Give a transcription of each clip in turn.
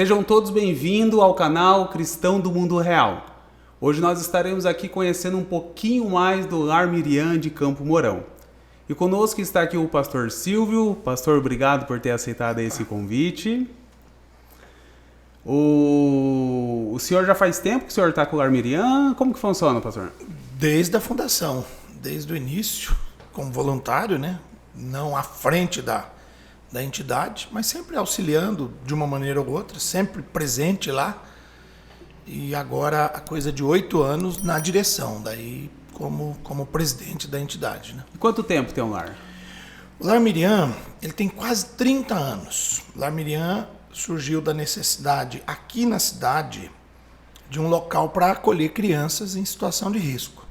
Sejam todos bem-vindos ao canal Cristão do Mundo Real. Hoje nós estaremos aqui conhecendo um pouquinho mais do Lar Miriam de Campo Mourão. E conosco está aqui o pastor Silvio. Pastor, obrigado por ter aceitado esse convite. O senhor já faz tempo que o senhor está com o Lar Miriam? Como que funciona, pastor? Desde a fundação, desde o início, como voluntário, né? Não à frente da entidade, mas sempre auxiliando de uma maneira ou outra, sempre presente lá. E agora a coisa de 8 anos na direção, daí como presidente da entidade. Né? E quanto tempo tem o Lar? O Lar Miriam, ele tem quase 30 anos. O Lar Miriam surgiu da necessidade aqui na cidade de um local para acolher crianças em situação de risco.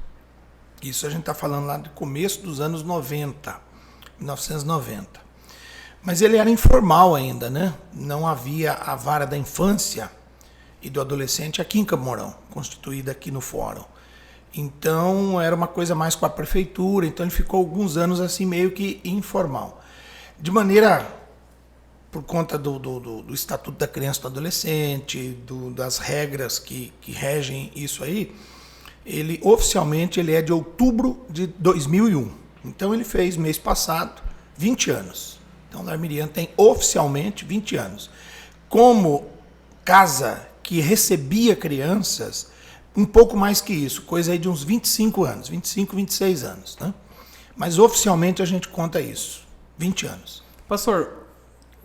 Isso a gente está falando lá do começo dos anos 90, 1990. Mas ele era informal ainda, né? Não havia a vara da infância e do adolescente aqui em Campo Mourão, constituída aqui no fórum. Então era uma coisa mais com a prefeitura, então ele ficou alguns anos assim meio que informal. De maneira, por conta do Estatuto da Criança e do Adolescente, das regras que regem isso aí, ele oficialmente ele é de outubro de 2001. Então ele fez mês passado 20 anos. Então, o Lar Miriam tem oficialmente 20 anos. Como casa que recebia crianças, um pouco mais que isso, coisa aí de uns 25 anos, 25, 26 anos. Né? Mas oficialmente a gente conta isso, 20 anos. Pastor,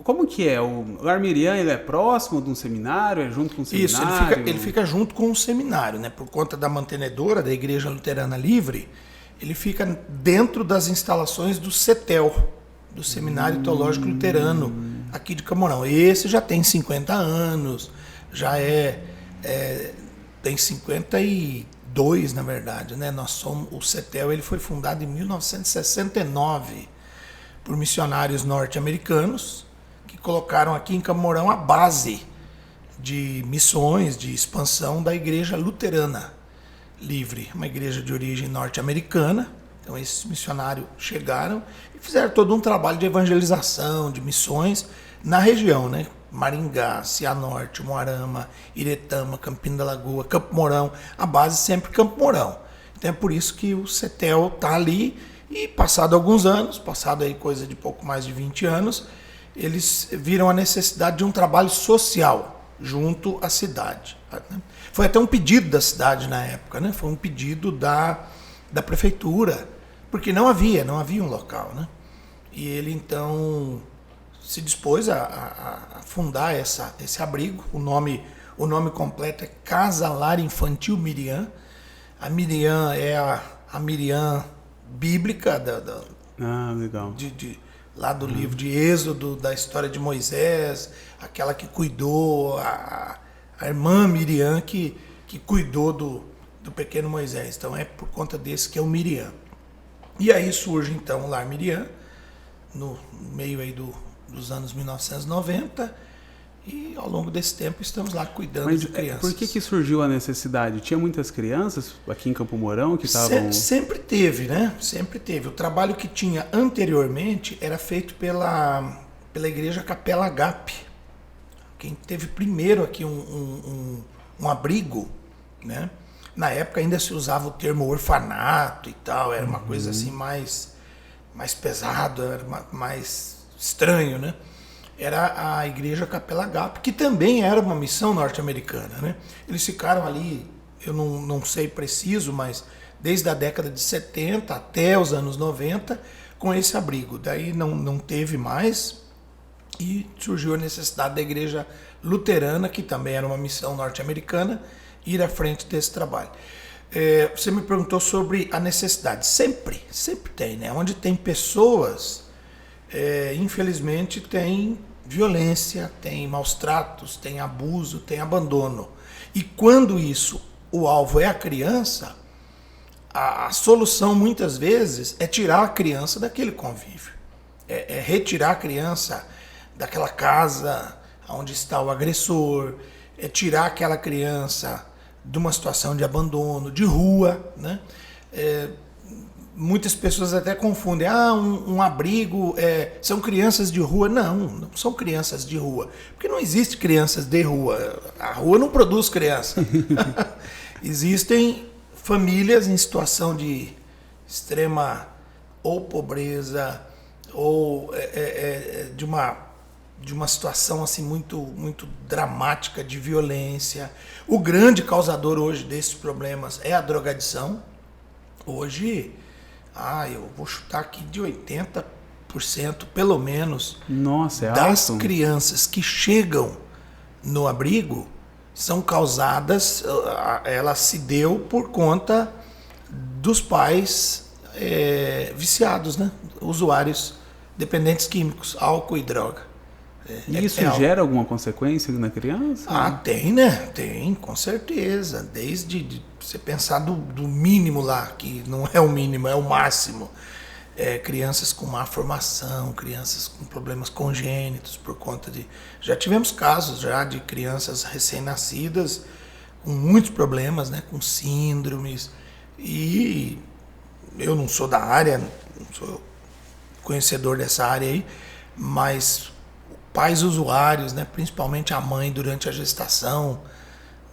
como que é? O Lar Miriam, ele é próximo de um seminário? É junto com um seminário? Isso, ele fica junto com um seminário. Né? Por conta da mantenedora, da Igreja Luterana Livre, ele fica dentro das instalações do CETEL, do Seminário Teológico Luterano, aqui de Campo Mourão. Esse já tem 50 anos, já tem 52, na verdade. Né? O CETEL ele foi fundado em 1969 por missionários norte-americanos que colocaram aqui em Campo Mourão a base de missões, de expansão da Igreja Luterana Livre, uma igreja de origem norte-americana. Então esses missionários chegaram e fizeram todo um trabalho de evangelização, de missões na região, né? Maringá, Cianorte, Moarama, Iretama, Campina da Lagoa, Campo Mourão, a base sempre Campo Mourão. Então é por isso que o CETEL está ali e passado alguns anos, passado aí coisa de pouco mais de 20 anos, eles viram a necessidade de um trabalho social junto à cidade. Foi até um pedido da cidade na época, né? Foi um pedido da prefeitura, porque não havia um local, né? E ele então se dispôs a fundar esse abrigo. O nome completo é Casa Lar Infantil Miriam. A Miriam é a Miriam bíblica legal. Lá do livro de Êxodo, da história de Moisés, aquela que cuidou, a irmã Miriam que cuidou do pequeno Moisés. Então é por conta desse que é o Miriam. E aí surge então o Lar Miriam, no meio aí dos anos 1990, e ao longo desse tempo estamos lá cuidando de crianças. Por que surgiu a necessidade? Tinha muitas crianças aqui em Campo Mourão que estavam... Sempre teve, né? Sempre teve. O trabalho que tinha anteriormente era feito pela igreja Capela Agape. Quem teve primeiro aqui um abrigo, né? Na época ainda se usava o termo orfanato e tal, era uma coisa assim mais pesado, era mais estranho, né? Era a igreja Capela Agape, que também era uma missão norte-americana, né? Eles ficaram ali, eu não sei preciso, mas desde a década de 70 até os anos 90 com esse abrigo. Daí não teve mais e surgiu a necessidade da igreja luterana, que também era uma missão norte-americana, ir à frente desse trabalho. Você me perguntou sobre a necessidade. Sempre tem, né? Onde tem pessoas, infelizmente tem violência, tem maus tratos, tem abuso, tem abandono. E quando o alvo é a criança, a solução muitas vezes é tirar a criança daquele convívio. É retirar a criança daquela casa onde está o agressor, é tirar aquela criança de uma situação de abandono, de rua, né? muitas pessoas até confundem. Um abrigo são crianças de rua. Não são crianças de rua. Porque não existe crianças de rua. A rua não produz criança. Existem famílias em situação de extrema ou pobreza ou de uma situação assim muito dramática de violência. O grande causador hoje desses problemas é a drogadição. Hoje, eu vou chutar aqui de 80% pelo menos. Nossa, das alto. crianças que chegam no abrigo são causadas, ela se deu por conta dos pais viciados, né? Usuários dependentes químicos, álcool e droga. E isso gera alguma consequência na criança? Tem, né? Tem, com certeza. Desde você pensar do mínimo lá, que não é o mínimo, é o máximo. Crianças com má formação, crianças com problemas congênitos por conta de... Já tivemos casos já de crianças recém-nascidas com muitos problemas, né? Com síndromes. E eu não sou da área, não sou conhecedor dessa área aí, mas... pais usuários, né, principalmente a mãe durante a gestação,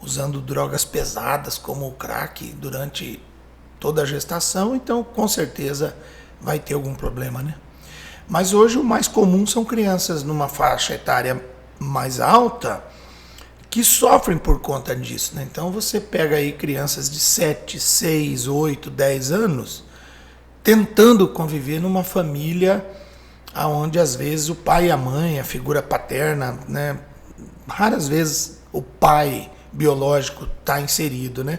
usando drogas pesadas como o crack durante toda a gestação, então com certeza vai ter algum problema, né? Mas hoje o mais comum são crianças numa faixa etária mais alta que sofrem por conta disso, né? Então você pega aí crianças de 7, 6, 8, 10 anos tentando conviver numa família onde às vezes o pai e a mãe, a figura paterna, né, raras vezes o pai biológico está inserido, né?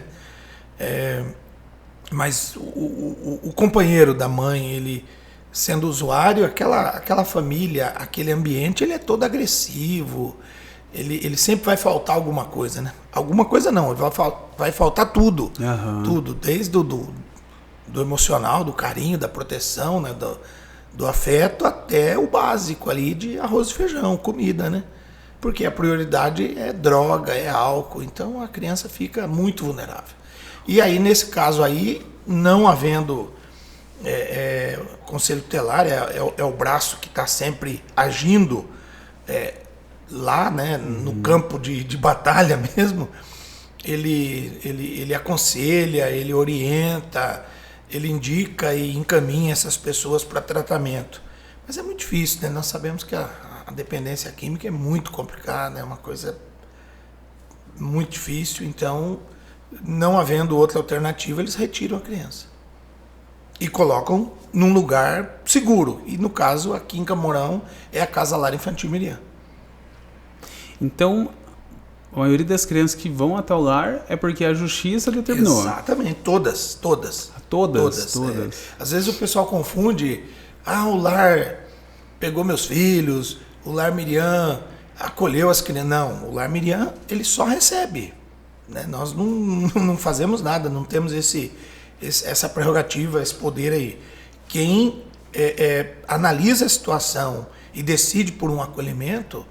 Mas o companheiro da mãe, ele sendo usuário, aquela família, aquele ambiente, ele é todo agressivo, ele sempre vai faltar alguma coisa, né? Alguma coisa não, vai faltar tudo, tudo, desde do emocional, do carinho, da proteção, né, do afeto até o básico ali de arroz e feijão, comida, né? Porque a prioridade é droga, é álcool, então a criança fica muito vulnerável. E aí, nesse caso aí, não havendo conselho tutelar, é o braço que está sempre agindo lá, né, no campo de batalha mesmo, ele aconselha, ele orienta, ele indica e encaminha essas pessoas para tratamento. Mas é muito difícil, né? Nós sabemos que a dependência química é muito complicada, é uma coisa muito difícil, então, não havendo outra alternativa, eles retiram a criança. E colocam num lugar seguro. E no caso, aqui em Camorão, é a Casa Lar Infantil Miriam. Então, a maioria das crianças que vão até o lar é porque a justiça determinou. Exatamente, todas. Todas? Às vezes o pessoal confunde, o lar pegou meus filhos, o lar Miriam acolheu as crianças. Não, o lar Miriam, ele só recebe, né? Nós não fazemos nada, não temos essa prerrogativa, esse poder aí. Quem analisa a situação e decide por um acolhimento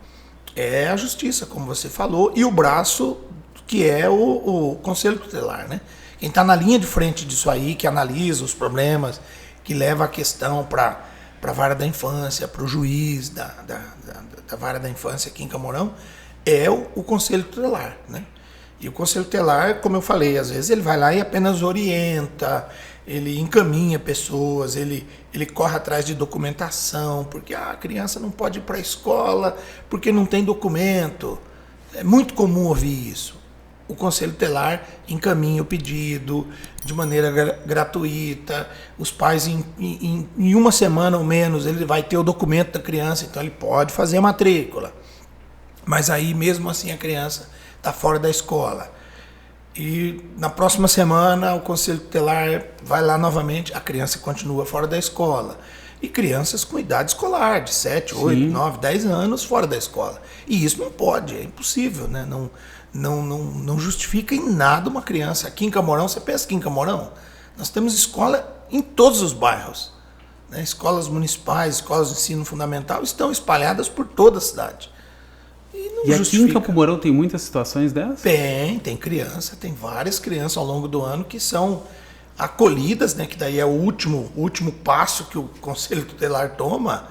é a justiça, como você falou, e o braço que é o conselho tutelar, né? Quem está na linha de frente disso aí, que analisa os problemas, que leva a questão para a vara da infância, para o juiz da vara da infância aqui em Camorão, é o conselho tutelar, né? E o conselho tutelar, como eu falei, às vezes ele vai lá e apenas orienta, ele encaminha pessoas, ele corre atrás de documentação, porque a criança não pode ir para a escola porque não tem documento. É muito comum ouvir isso. O conselho tutelar encaminha o pedido de maneira gratuita, os pais em uma semana ou menos ele vai ter o documento da criança, então ele pode fazer a matrícula. Mas aí mesmo assim a criança está fora da escola. E na próxima semana o conselho tutelar vai lá novamente, a criança continua fora da escola. E crianças com idade escolar, de 7, 8, 9, 10 anos fora da escola. E isso não pode, é impossível, né? Não justifica em nada uma criança. Aqui em Camorão, você pensa que em Camorão, nós temos escola em todos os bairros, né? Escolas municipais, escolas de ensino fundamental estão espalhadas por toda a cidade. E aqui em Campo Mourão tem muitas situações dessas? Tem criança, tem várias crianças ao longo do ano que são acolhidas, né, que daí é o último passo que o Conselho Tutelar toma,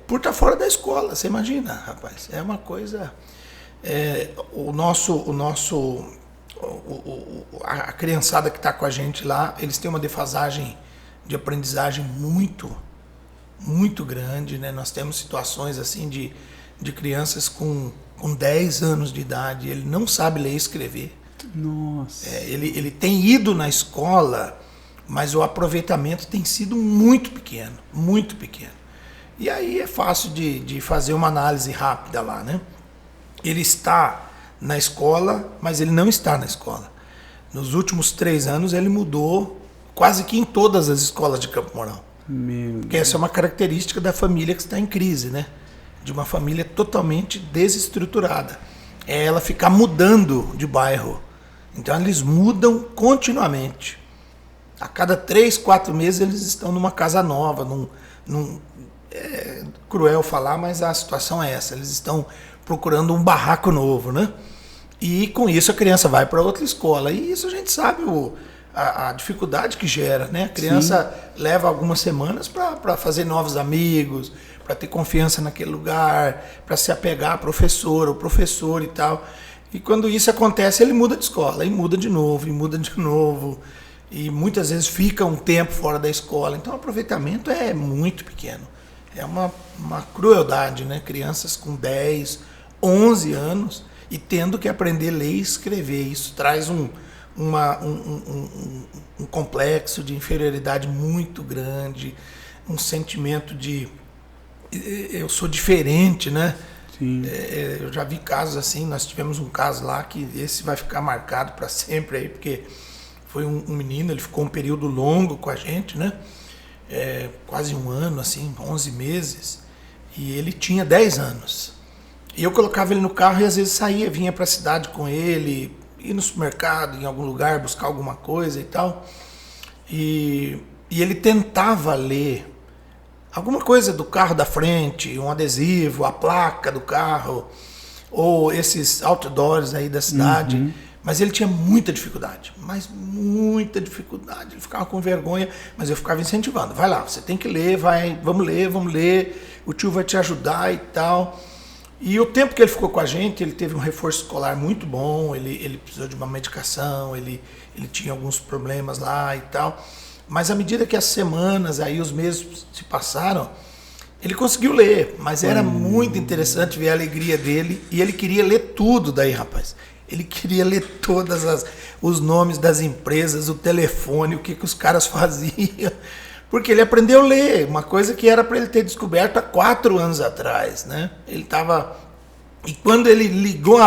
por estar fora da escola. Você imagina, rapaz, é uma coisa... a criançada que está com a gente lá, eles têm uma defasagem de aprendizagem muito, muito grande, né? Nós temos situações assim de crianças com 10 anos de idade, ele não sabe ler e escrever. Nossa. Ele tem ido na escola, mas o aproveitamento tem sido muito pequeno, muito pequeno. E aí é fácil de fazer uma análise rápida lá, né? Ele está na escola, mas ele não está na escola. Nos últimos 3 anos ele mudou quase que em todas as escolas de Campo Mourão. Porque essa é uma característica da família que está em crise, né? De uma família totalmente desestruturada. É ela ficar mudando de bairro. Então eles mudam continuamente. A cada 3, 4 meses eles estão numa casa nova. É cruel falar, mas a situação é essa. Eles estão procurando um barraco novo, né? E com isso a criança vai para outra escola. E isso a gente sabe a dificuldade que gera, né? A criança leva algumas semanas para fazer novos amigos, para ter confiança naquele lugar, para se apegar ao professor e tal. E quando isso acontece, ele muda de escola, e muda de novo, e muda de novo. E muitas vezes fica um tempo fora da escola. Então o aproveitamento é muito pequeno. É uma crueldade, né? Crianças com 10, 11 anos e tendo que aprender a ler e escrever. Isso traz um complexo de inferioridade muito grande, um sentimento de eu sou diferente, né? Sim. Eu já vi casos assim, nós tivemos um caso lá que esse vai ficar marcado para sempre aí, porque foi um menino, ele ficou um período longo com a gente, né? Quase um ano, assim, 11 meses, e ele tinha 10 anos. E eu colocava ele no carro e às vezes saía, vinha para a cidade com ele, ir no supermercado, em algum lugar, buscar alguma coisa e tal. E ele tentava ler alguma coisa do carro da frente, um adesivo, a placa do carro, ou esses outdoors aí da cidade. Mas ele tinha muita dificuldade, mas muita dificuldade. Ele ficava com vergonha, mas eu ficava incentivando. Vai lá, você tem que ler, vamos ler. O tio vai te ajudar e tal. E o tempo que ele ficou com a gente, ele teve um reforço escolar muito bom, ele precisou de uma medicação, ele tinha alguns problemas lá e tal. Mas à medida que as semanas, aí os meses se passaram, ele conseguiu ler. Mas era muito interessante ver a alegria dele. E ele queria ler tudo daí, rapaz. Ele queria ler os nomes das empresas, o telefone, o que os caras faziam. Porque ele aprendeu a ler, uma coisa que era para ele ter descoberto há 4 anos atrás, né? Ele estava... E quando ele ligou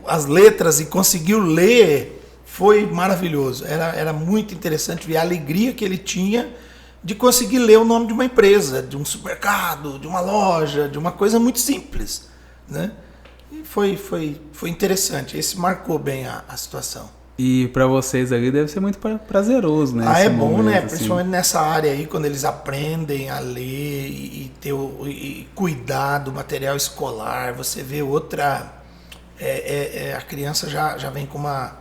as letras e conseguiu ler, foi maravilhoso. Era muito interessante ver a alegria que ele tinha de conseguir ler o nome de uma empresa, de um supermercado, de uma loja, de uma coisa muito simples, né? E foi interessante. Esse marcou bem a situação. E para vocês ali deve ser muito prazeroso, né? É bom, né? Assim. Principalmente nessa área aí, quando eles aprendem a ler e cuidar do material escolar. Você vê outra... a criança já vem com uma...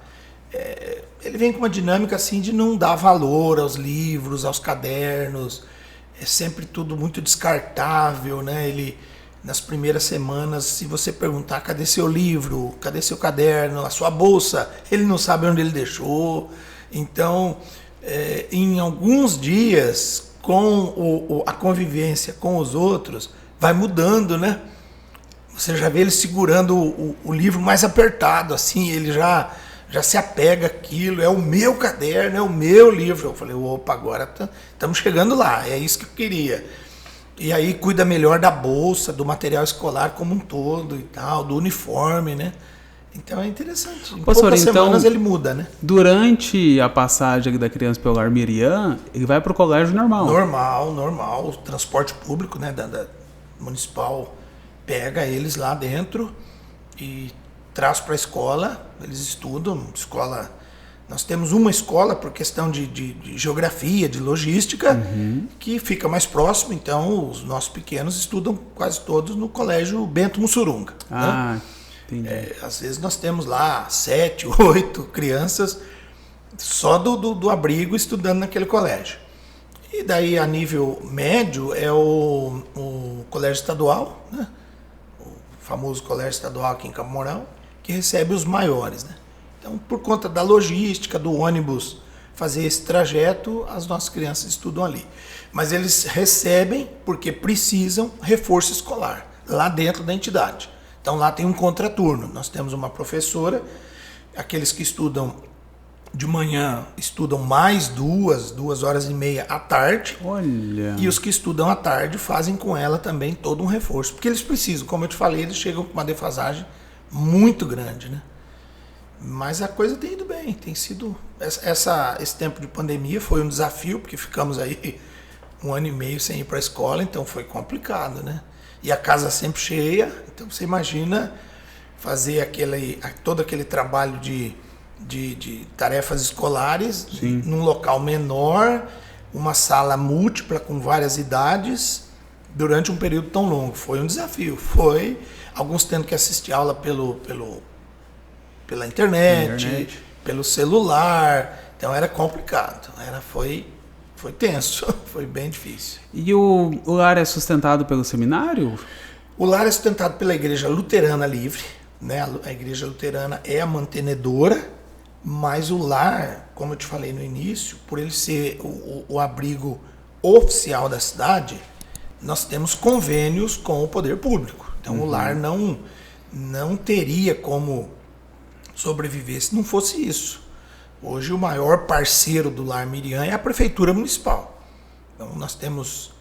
ele vem com uma dinâmica assim de não dar valor aos livros, aos cadernos. É sempre tudo muito descartável, né? Nas primeiras semanas, se você perguntar cadê seu livro, cadê seu caderno, a sua bolsa, ele não sabe onde ele deixou. Então, em alguns dias, com a convivência com os outros, vai mudando, né? Você já vê ele segurando o livro mais apertado, assim, ele já se apega àquilo, é o meu caderno, é o meu livro. Eu falei, opa, agora estamos chegando lá, é isso que eu queria. E aí cuida melhor da bolsa, do material escolar como um todo e tal, do uniforme, né? Então é interessante. Em poucas semanas ele muda, né? Durante a passagem da criança pelo Armirian, ele vai para o colégio normal. Normal. O transporte público, né, da municipal pega eles lá dentro e traz para a escola. Eles estudam, escola... Nós temos uma escola por questão de geografia, de logística, que fica mais próximo, então os nossos pequenos estudam quase todos no colégio Bento Mussurunga. Ah, né? Entendi. Às vezes nós temos lá 7, 8 crianças só do abrigo estudando naquele colégio. E daí a nível médio é o colégio estadual, né? O famoso colégio estadual aqui em Campo Mourão, que recebe os maiores, né? Então, por conta da logística, do ônibus fazer esse trajeto, as nossas crianças estudam ali. Mas eles recebem porque precisam reforço escolar, lá dentro da entidade. Então lá tem um contraturno. Nós temos uma professora, aqueles que estudam de manhã estudam mais 2 horas e meia à tarde. Olha. E os que estudam à tarde fazem com ela também todo um reforço. Porque eles precisam, como eu te falei, eles chegam com uma defasagem muito grande, né? Mas a coisa tem ido bem, tem sido... Esse tempo de pandemia foi um desafio, porque ficamos aí 1 ano e meio sem ir para a escola, então foi complicado, né? E a casa sempre cheia, então você imagina fazer todo aquele trabalho de tarefas escolares, sim, num local menor, uma sala múltipla com várias idades, durante um período tão longo. Foi um desafio, foi alguns tendo que assistir aula pela internet, pelo celular, então era complicado, foi tenso, foi bem difícil. E o lar é sustentado pelo seminário? O lar é sustentado pela Igreja Luterana Livre, né? A Igreja Luterana é a mantenedora, mas o lar, como eu te falei no início, por ele ser o abrigo oficial da cidade, nós temos convênios com o poder público. Então o lar não teria como sobreviver se não fosse isso. Hoje o maior parceiro do Lar Miriam é a Prefeitura Municipal. Então nós temos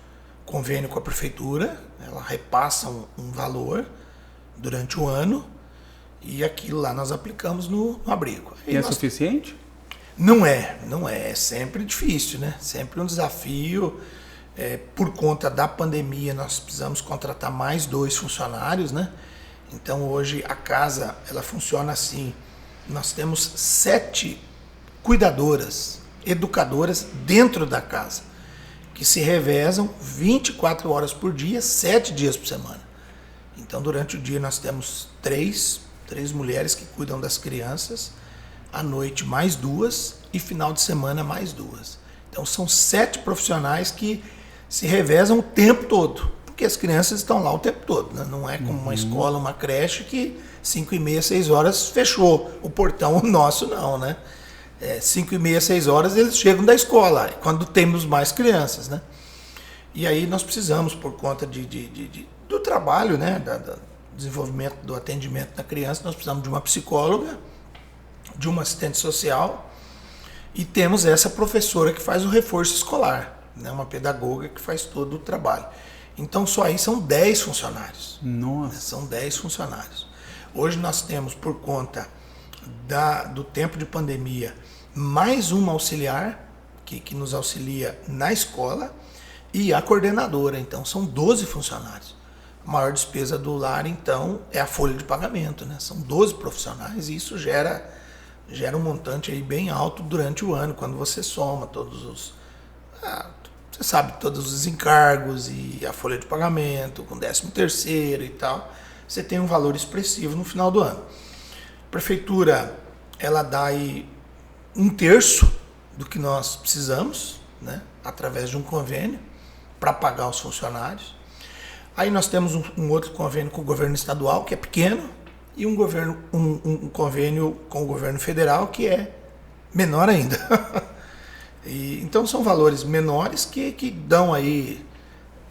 convênio com a Prefeitura, ela repassa um valor durante o ano e aquilo lá nós aplicamos no abrigo. E é suficiente? Não é sempre difícil, né? Sempre um desafio. Por conta da pandemia nós precisamos contratar mais 2 funcionários, né? Então hoje a casa ela funciona assim, nós temos 7 cuidadoras, educadoras dentro da casa, que se revezam 24 horas por dia, 7 dias por semana. Então durante o dia nós temos 3 mulheres que cuidam das crianças, à noite mais 2 e final de semana mais 2. Então são 7 profissionais que se revezam o tempo todo, porque as crianças estão lá o tempo todo, né? Não é como uma escola, uma creche que 5h30, 6 horas fechou o portão, o nosso não, né? 5h30, 6 horas eles chegam da escola, quando temos mais crianças, né? E aí nós precisamos, por conta do trabalho, né? Do desenvolvimento do atendimento da criança, nós precisamos de uma psicóloga, de uma assistente social e temos essa professora que faz o reforço escolar, né? Uma pedagoga que faz todo o trabalho. Então só aí são 10 funcionários. Nossa. São 10 funcionários. Hoje nós temos, por conta do tempo de pandemia, mais uma auxiliar que nos auxilia na escola e a coordenadora. Então são 12 funcionários. A maior despesa do lar, então, é a folha de pagamento, né? São 12 profissionais e isso gera um montante aí bem alto durante o ano, quando você soma todos você sabe, todos os encargos e a folha de pagamento, com 13º e tal, você tem um valor expressivo no final do ano. A prefeitura, ela dá aí 1/3 do que nós precisamos, né, através de um convênio, para pagar os funcionários. Aí nós temos um outro convênio com o governo estadual, que é pequeno, e um convênio com o governo federal, que é menor ainda. Então são valores menores que dão aí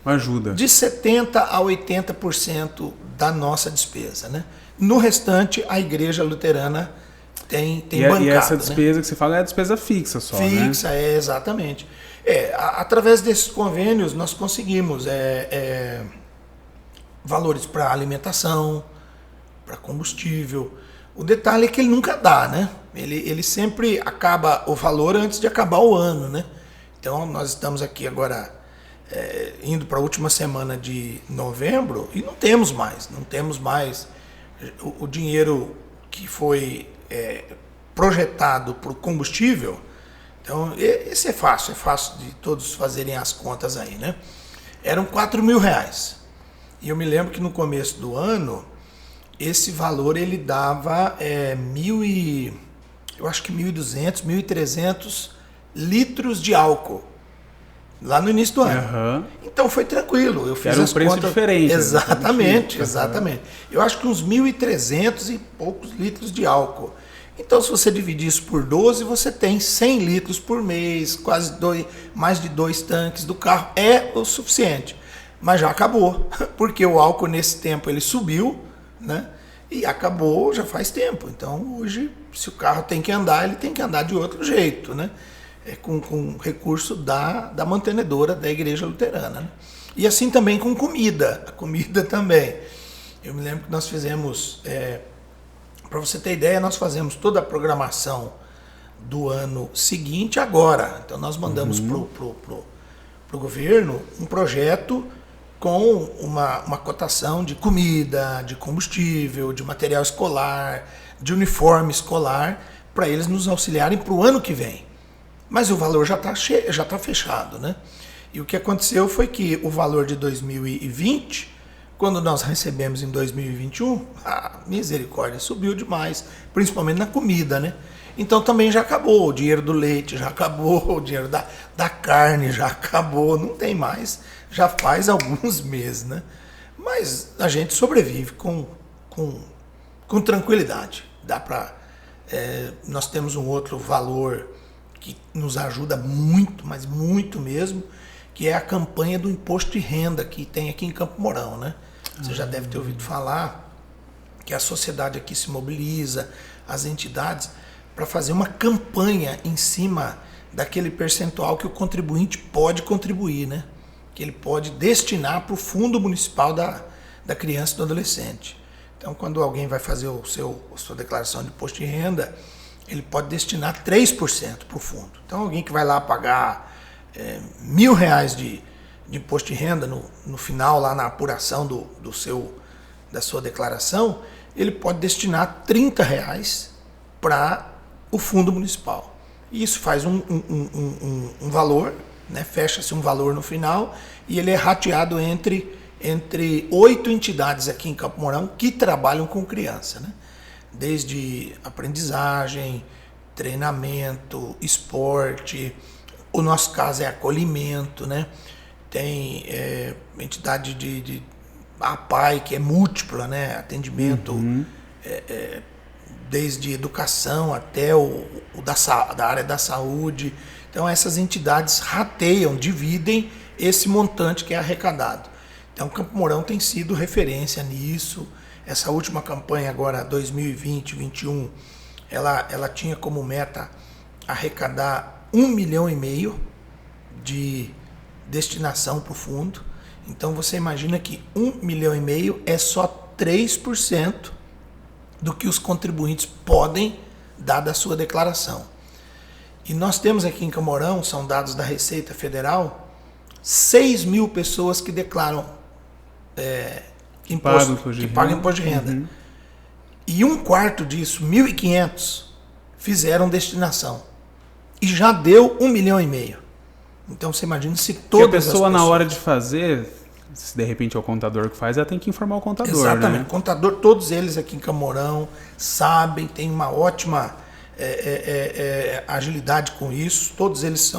ajuda de 70% a 80% da nossa despesa, né? No restante, a Igreja Luterana tem bancada. E essa despesa, né, que você fala é a despesa fixa só, fixa, né? Exatamente. Através desses convênios, nós conseguimos valores para alimentação, para combustível. O detalhe é que ele nunca dá, né? Ele sempre acaba o valor antes de acabar o ano, né? Então nós estamos aqui agora indo para a última semana de novembro e não temos mais o dinheiro que foi projetado para o combustível. Então esse é fácil de todos fazerem as contas aí, né? Eram R$4.000 e eu me lembro que no começo do ano esse valor ele dava eu acho que 1.200, 1.300 litros de álcool. Lá no início do ano. Então foi tranquilo. Eu fiz era um preço contas diferente. Exatamente, exatamente. Eu acho que uns 1.300 e poucos litros de álcool. Então, se você dividir isso por 12, você tem 100 litros por mês, mais de 2 tanques do carro. É o suficiente. Mas já acabou, porque o álcool nesse tempo ele subiu, né? E acabou já faz tempo. Então, hoje, se o carro tem que andar, ele tem que andar de outro jeito, né? Com recurso da mantenedora da Igreja Luterana. Né? E assim também com comida. A comida também. Eu me lembro que nós fizemos, para você ter ideia, nós fazemos toda a programação do ano seguinte agora. Então nós mandamos pro governo um projeto com uma cotação de comida, de combustível, de material escolar, de uniforme escolar, para eles nos auxiliarem para o ano que vem. Mas o valor já está fechado, né? E o que aconteceu foi que o valor de 2020, quando nós recebemos em 2021, a misericórdia subiu demais, principalmente na comida, né? Então também já acabou, o dinheiro do leite já acabou, o dinheiro da carne já acabou, não tem mais, já faz alguns meses, né? Mas a gente sobrevive com tranquilidade. Dá para nós temos um outro valor que nos ajuda muito, mas muito mesmo, que é a campanha do imposto de renda que tem aqui em Campo Mourão, né? Você já deve ter ouvido falar que a sociedade aqui se mobiliza, as entidades, para fazer uma campanha em cima daquele percentual que o contribuinte pode contribuir, né? Que ele pode destinar para o Fundo Municipal da Criança e do Adolescente. Então, quando alguém vai fazer a sua declaração de imposto de renda, ele pode destinar 3% para o fundo. Então, alguém que vai lá pagar R$1.000 de imposto de renda no final, lá na apuração da sua declaração, ele pode destinar R$30 para o fundo municipal. E isso faz um valor, né? Fecha-se um valor no final e ele é rateado entre 8 entidades aqui em Campo Mourão que trabalham com criança, né? Desde aprendizagem, treinamento, esporte, o nosso caso é acolhimento, né? Tem entidade de APAI, que é múltipla, né? Atendimento, desde educação até da área da saúde. Então essas entidades rateiam, dividem esse montante que é arrecadado. Então Campo Mourão tem sido referência nisso. Essa última campanha agora, 2020-21, ela tinha como meta arrecadar 1,5 milhão de destinação para o fundo. Então você imagina que 1,5 milhão é só 3% do que os contribuintes podem dar da sua declaração. E nós temos aqui em Campo Mourão, são dados da Receita Federal, 6 mil pessoas que declaram que pagam imposto de renda. E 1/4 disso, 1.500, fizeram destinação. E já deu 1,5 milhão. Então você imagina se todas a pessoa, as pessoas, na hora de fazer, se de repente é o contador que faz, ela tem que informar o contador. Exatamente. Né? O contador, todos eles aqui em Campo Mourão sabem, tem uma ótima agilidade com isso. Todos eles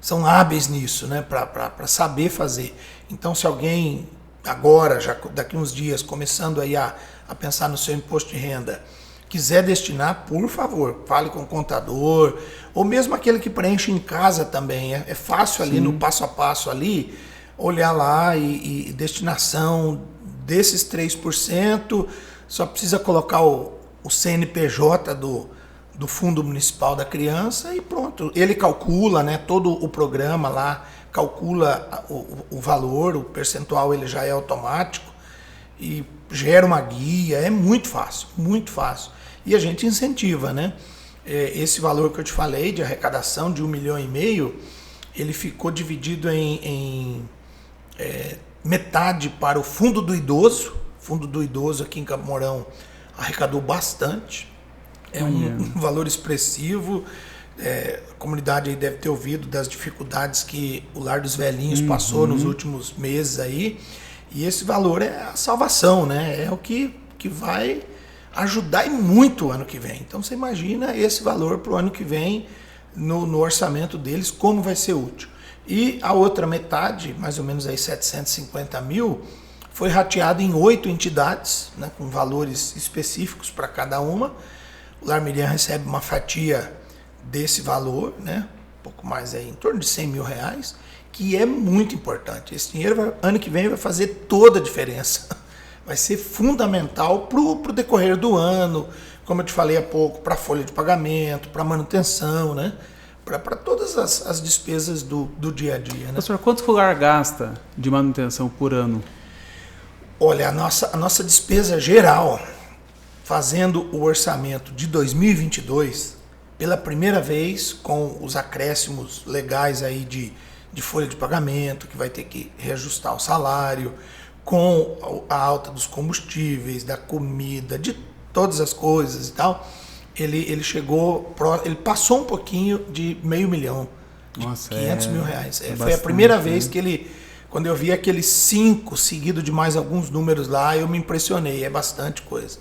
são hábeis nisso, né? Para saber fazer. Então se alguém agora, já daqui uns dias, começando aí a pensar no seu imposto de renda, quiser destinar, por favor, fale com o contador, ou mesmo aquele que preenche em casa também. É fácil ali, no passo a passo ali, olhar lá e destinação desses 3%, só precisa colocar o CNPJ do Fundo Municipal da Criança e pronto. Ele calcula, né, todo o programa lá, calcula o valor, o percentual ele já é automático e gera uma guia, é muito fácil, muito fácil. E a gente incentiva, né? Esse valor que eu te falei de arrecadação de 1,5 milhão, ele ficou dividido em metade para o Fundo do Idoso. O Fundo do Idoso aqui em Campo Mourão arrecadou bastante, um valor expressivo. A comunidade aí deve ter ouvido das dificuldades que o Lar dos Velhinhos passou nos últimos meses aí, e esse valor é a salvação, né? É o que vai ajudar e muito o ano que vem. Então você imagina esse valor para o ano que vem no orçamento deles, como vai ser útil. E a outra metade, mais ou menos aí 750 mil, foi rateado em 8 entidades, né, com valores específicos para cada uma. O Lar Miriam recebe uma fatia desse valor, né, um pouco mais aí, em torno de 100 mil reais, que é muito importante. Esse dinheiro, ano que vem, vai fazer toda a diferença. Vai ser fundamental para o decorrer do ano, como eu te falei há pouco, para a folha de pagamento, para manutenção, né? Para todas as despesas do dia a dia. Né? Pastor, quanto o lar gasta de manutenção por ano? Olha, a nossa despesa geral, fazendo o orçamento de 2022, pela primeira vez, com os acréscimos legais aí de folha de pagamento, que vai ter que reajustar o salário, com a alta dos combustíveis, da comida, de todas as coisas e tal, ele passou um pouquinho de R$500 mil, de Nossa, 500 mil reais. Foi bastante, a primeira né? vez que quando eu vi aqueles 5 seguido de mais alguns números lá, eu me impressionei, é bastante coisa.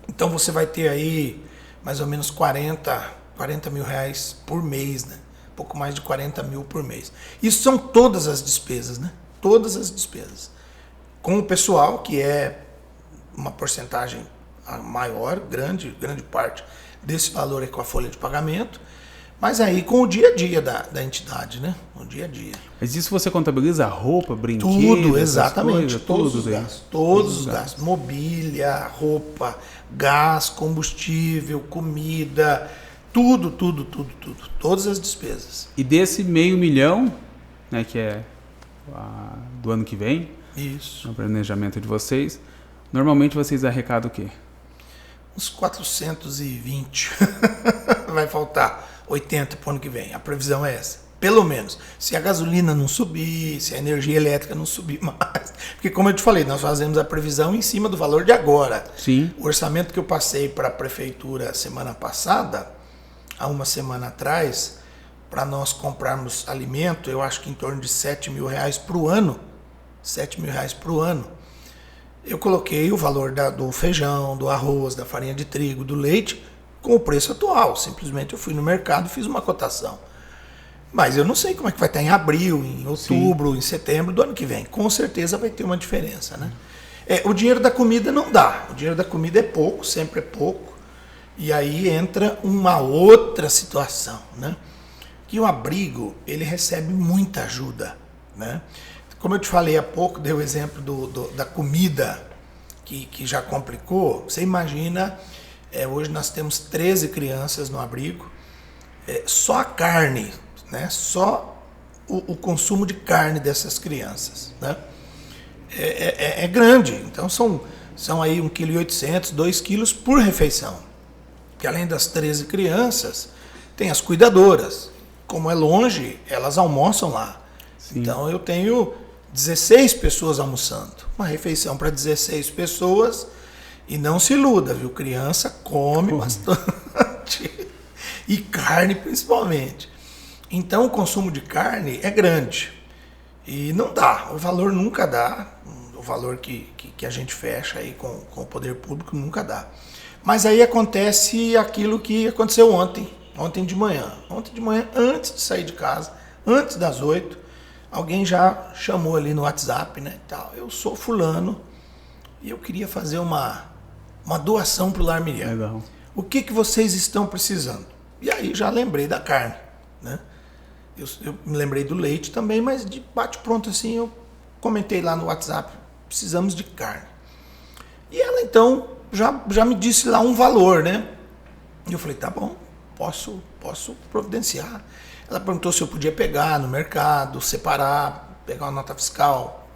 Então você vai ter aí mais ou menos 40 mil reais por mês, né? Um pouco mais de 40 mil por mês. Isso são todas as despesas, né? Todas as despesas. Com o pessoal, que é uma porcentagem maior, grande parte desse valor é com a folha de pagamento, mas aí com o dia a dia da entidade, né? O dia a dia. Mas isso você contabiliza roupa, brinquedos? Tudo, exatamente. Coisas, Todos tudo os daí? gastos. Todos os gastos. Mobília, roupa, gás, combustível, comida, tudo. Todas as despesas. E desse R$500 mil, né, que é do ano que vem, Isso. no planejamento de vocês, normalmente vocês arrecadam o quê? Uns 420. Vai faltar 80 para o ano que vem. A previsão é essa. Pelo menos. Se a gasolina não subir, se a energia elétrica não subir mais. Porque, como eu te falei, nós fazemos a previsão em cima do valor de agora. Sim. O orçamento que eu passei para a prefeitura semana passada, há uma semana atrás, para nós comprarmos alimento, eu acho que em torno de R$7 mil para o ano. R$7 mil para o ano. Eu coloquei o valor do feijão, do arroz, da farinha de trigo, do leite, com o preço atual. Simplesmente eu fui no mercado e fiz uma cotação. Mas eu não sei como é que vai estar em abril, em outubro, em setembro do ano que vem. Com certeza vai ter uma diferença, né? O dinheiro da comida não dá. O dinheiro da comida é pouco, sempre é pouco. E aí entra uma outra situação, né? Que o abrigo, ele recebe muita ajuda, né? Como eu te falei há pouco, dei o exemplo da comida, que já complicou. Você imagina, hoje nós temos 13 crianças no abrigo, só a carne, né? Só o consumo de carne dessas crianças, né? É grande, então são aí 1,8 kg, 2 quilos por refeição. Que além das 13 crianças, tem as cuidadoras. Como é longe, elas almoçam lá. Sim. Então eu tenho 16 pessoas almoçando. Uma refeição para 16 pessoas. E não se iluda, viu? Criança come bastante. E carne principalmente. Então o consumo de carne é grande. E não dá. O valor nunca dá. O valor que a gente fecha aí com o poder público nunca dá. Mas aí acontece aquilo que aconteceu ontem de manhã. Ontem de manhã, antes de sair de casa, antes das 8, alguém já chamou ali no WhatsApp, né? Tal. Eu sou fulano e eu queria fazer uma doação para o Lar Miriam. Legal. O que vocês estão precisando? E aí já lembrei da carne, né? Eu me lembrei do leite também, mas de bate-pronto assim eu comentei lá no WhatsApp, precisamos de carne. E ela então já me disse lá um valor, né? E eu falei, tá bom, posso providenciar. Ela perguntou se eu podia pegar no mercado, separar, pegar uma nota fiscal,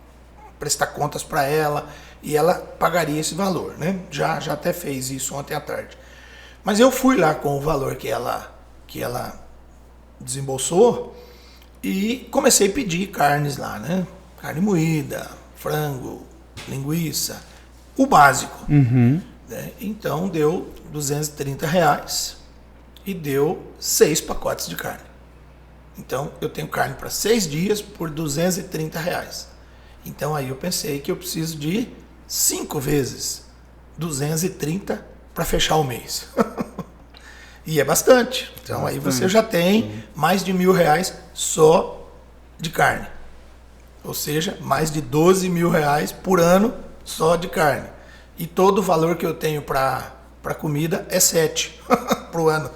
prestar contas para ela, e ela pagaria esse valor, né? Já até fez isso ontem à tarde. Mas eu fui lá com o valor que ela desembolsou e comecei a pedir carnes lá, né? Carne moída, frango, linguiça, o básico. Uhum. Né? Então deu R$230 e deu 6 pacotes de carne. Então eu tenho carne para 6 dias por R$230. Então aí eu pensei que eu preciso de 5 vezes 230 para fechar o mês. E é bastante. Então aí você já tem mais de R$1.000 só de carne. Ou seja, mais de R$12.000 por ano só de carne. E todo o valor que eu tenho para comida é 7 para o ano.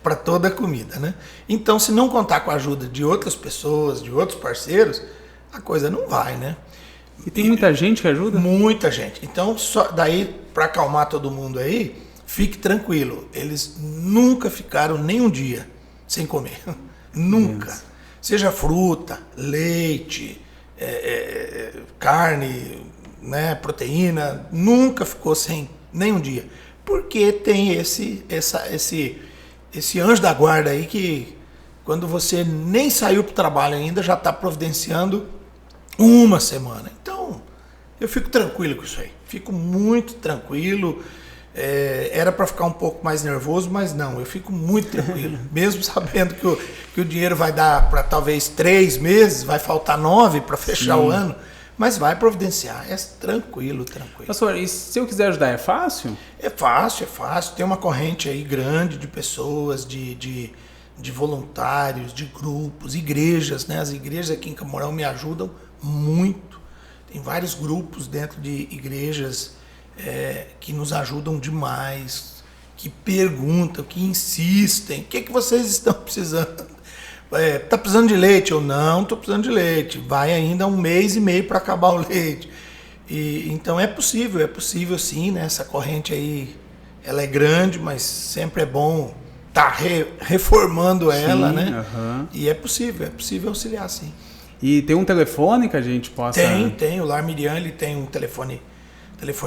Para toda a comida, né? Então, se não contar com a ajuda de outras pessoas, de outros parceiros, a coisa não vai, né? E tem muita gente que ajuda? Muita gente. Então, só daí, para acalmar todo mundo aí, fique tranquilo. Eles nunca ficaram nem um dia sem comer. Nunca. Isso. Seja fruta, leite, carne, né, proteína, nunca ficou sem nem um dia. Porque tem esse anjo da guarda aí que, quando você nem saiu para o trabalho ainda, já está providenciando uma semana. Então, eu fico tranquilo com isso aí. Fico muito tranquilo. Era para ficar um pouco mais nervoso, mas não, eu fico muito tranquilo. Mesmo sabendo que o dinheiro vai dar para talvez 3 meses, vai faltar 9 para fechar o ano, mas vai providenciar. É tranquilo. Pastor, e se eu quiser ajudar, é fácil? É fácil. Tem uma corrente aí grande de pessoas, de voluntários, de grupos, igrejas, né? As igrejas aqui em Camorão me ajudam muito. Tem vários grupos dentro de igrejas que nos ajudam demais, que perguntam, que insistem. O que vocês estão precisando? Está precisando de leite? Eu não estou precisando de leite. Vai ainda 1 mês e meio para acabar o leite. Então é possível sim, né? Essa corrente aí, ela é grande, mas sempre é bom estar reformando ela, né? E é possível auxiliar, sim. E tem um telefone que a gente possa... Tem. O Lar Miriam, ele tem um telefone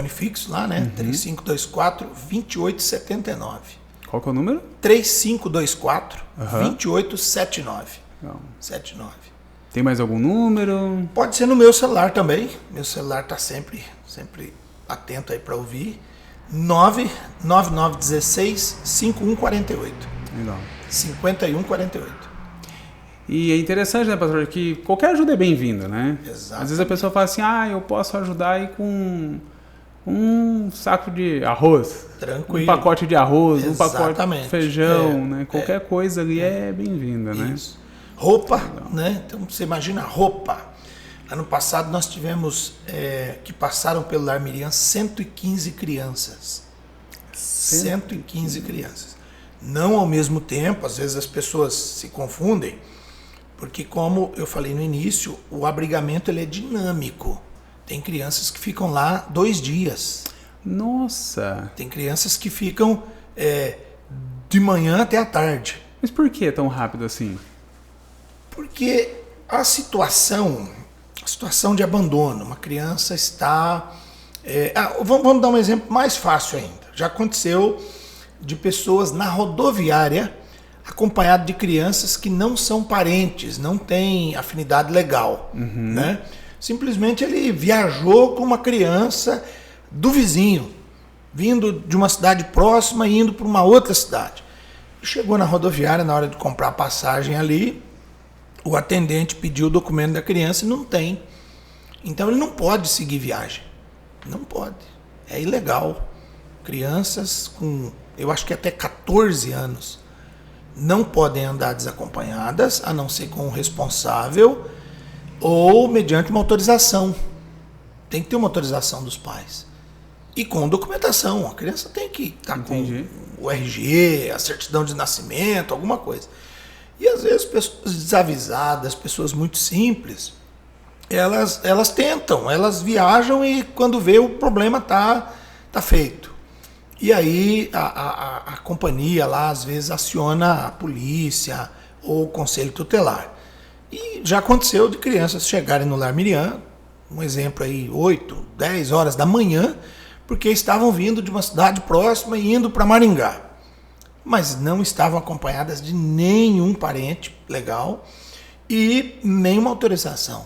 fixo lá, né? 3524-2879. Qual que é o número? 3524-2879. 79. Tem mais algum número? Pode ser no meu celular também. Meu celular está sempre atento aí para ouvir. 99916-5148. Legal. 5148. E é interessante, né, pastor, que qualquer ajuda é bem-vinda, né? Exato. Às vezes a pessoa fala assim, eu posso ajudar aí com um saco de arroz. Tranquilo. Um pacote de arroz, Exatamente. Um pacote de feijão, né? Qualquer coisa ali é bem-vinda, né? Isso. Roupa, né? Então você imagina roupa. Ano passado nós tivemos, que passaram pelo Lar Miriam, 115 crianças. 115 crianças. Não ao mesmo tempo, às vezes as pessoas se confundem, porque como eu falei no início, o abrigamento ele é dinâmico. Tem crianças que ficam lá 2 dias. Nossa! Tem crianças que ficam de manhã até a tarde. Mas por que tão rápido assim? Porque a situação de abandono, uma criança está... vamos dar um exemplo mais fácil ainda. Já aconteceu de pessoas na rodoviária acompanhado de crianças que não são parentes, não têm afinidade legal, né? Simplesmente ele viajou com uma criança do vizinho, vindo de uma cidade próxima e indo para uma outra cidade. Chegou na rodoviária, na hora de comprar a passagem ali, o atendente pediu o documento da criança e não tem. Então ele não pode seguir viagem. Não pode. É ilegal. Crianças com, eu acho que até 14 anos, não podem andar desacompanhadas, a não ser com o responsável ou mediante uma autorização. Tem que ter uma autorização dos pais. E com documentação. A criança tem que estar com o RG, a certidão de nascimento, alguma coisa. E às vezes pessoas desavisadas, pessoas muito simples, elas tentam, elas viajam e quando vê o problema tá feito. E aí a companhia lá às vezes aciona a polícia ou o conselho tutelar. E já aconteceu de crianças chegarem no Lar Miriam, um exemplo aí, 8, 10 horas da manhã, porque estavam vindo de uma cidade próxima e indo para Maringá. Mas não estavam acompanhadas de nenhum parente legal e nenhuma autorização,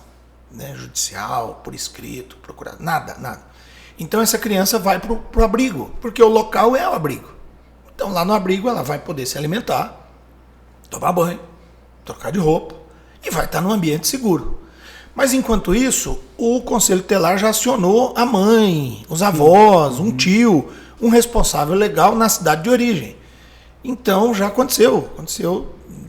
né, judicial, por escrito, procurado, nada. Então essa criança vai para o abrigo, porque o local é o abrigo. Então lá no abrigo ela vai poder se alimentar, tomar banho, trocar de roupa e vai estar num ambiente seguro. Mas enquanto isso, o Conselho Tutelar já acionou a mãe, os avós, um tio, um responsável legal na cidade de origem. Então já aconteceu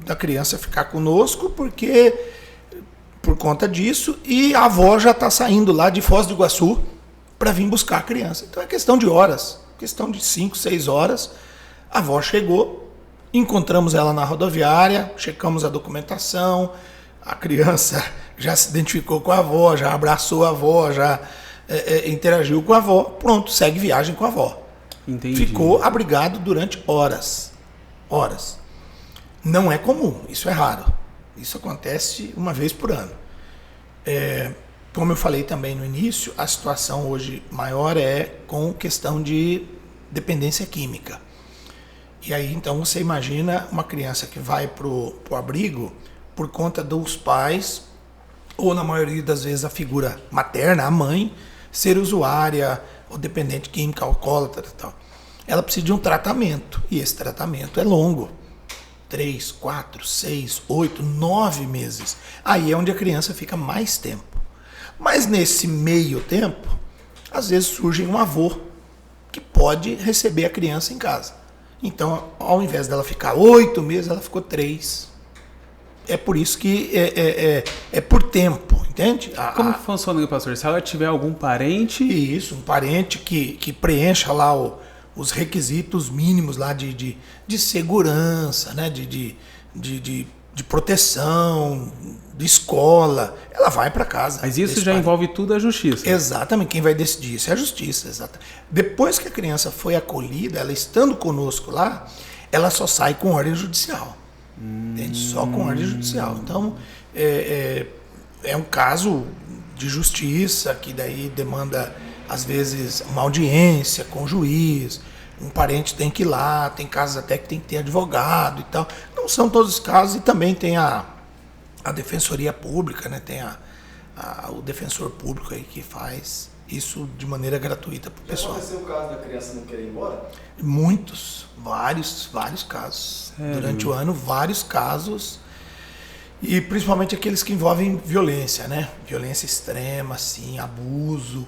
da criança ficar conosco por conta disso, e a avó já está saindo lá de Foz do Iguaçu para vir buscar a criança. Então é questão de horas, questão de 5, 6 horas. A avó chegou, encontramos ela na rodoviária, checamos a documentação, a criança já se identificou com a avó, já abraçou a avó, já interagiu com a avó, pronto, segue viagem com a avó. Entendi. Ficou abrigado durante horas. Horas. Não é comum, isso é raro. Isso acontece uma vez por ano. Como eu falei também no início, a situação hoje maior é com questão de dependência química. E aí, então, você imagina uma criança que vai pro abrigo por conta dos pais, ou na maioria das vezes a figura materna, a mãe, ser usuária ou dependente química, alcoólatra e tal. Ela precisa de um tratamento, e esse tratamento é longo. 3, 4, 6, 8, 9 meses. Aí é onde a criança fica mais tempo. Mas nesse meio tempo, às vezes surge um avô que pode receber a criança em casa. Então, ao invés dela ficar 8 meses, ela ficou 3. É por isso que é por tempo, entende? Como que funciona, pastor? Se ela tiver algum parente... Isso, um parente que preencha lá os requisitos mínimos lá de segurança, né? de proteção, de escola, ela vai para casa. Mas isso já envolve tudo a justiça. Exatamente, quem vai decidir isso é a justiça. Exatamente. Depois que a criança foi acolhida, ela estando conosco lá, ela só sai com ordem judicial. Entende? Só com ordem judicial. Então, é um caso de justiça que daí demanda, às vezes, uma audiência com o juiz, um parente tem que ir lá, tem casos até que tem que ter advogado e tal. Não são todos os casos, e também tem a defensoria pública, né? Tem o defensor público aí que faz isso de maneira gratuita para o pessoal. Já aconteceu o caso da criança não querer ir embora? Muitos, vários casos. Durante o ano, vários casos. E principalmente aqueles que envolvem violência, né? Violência extrema, assim, abuso.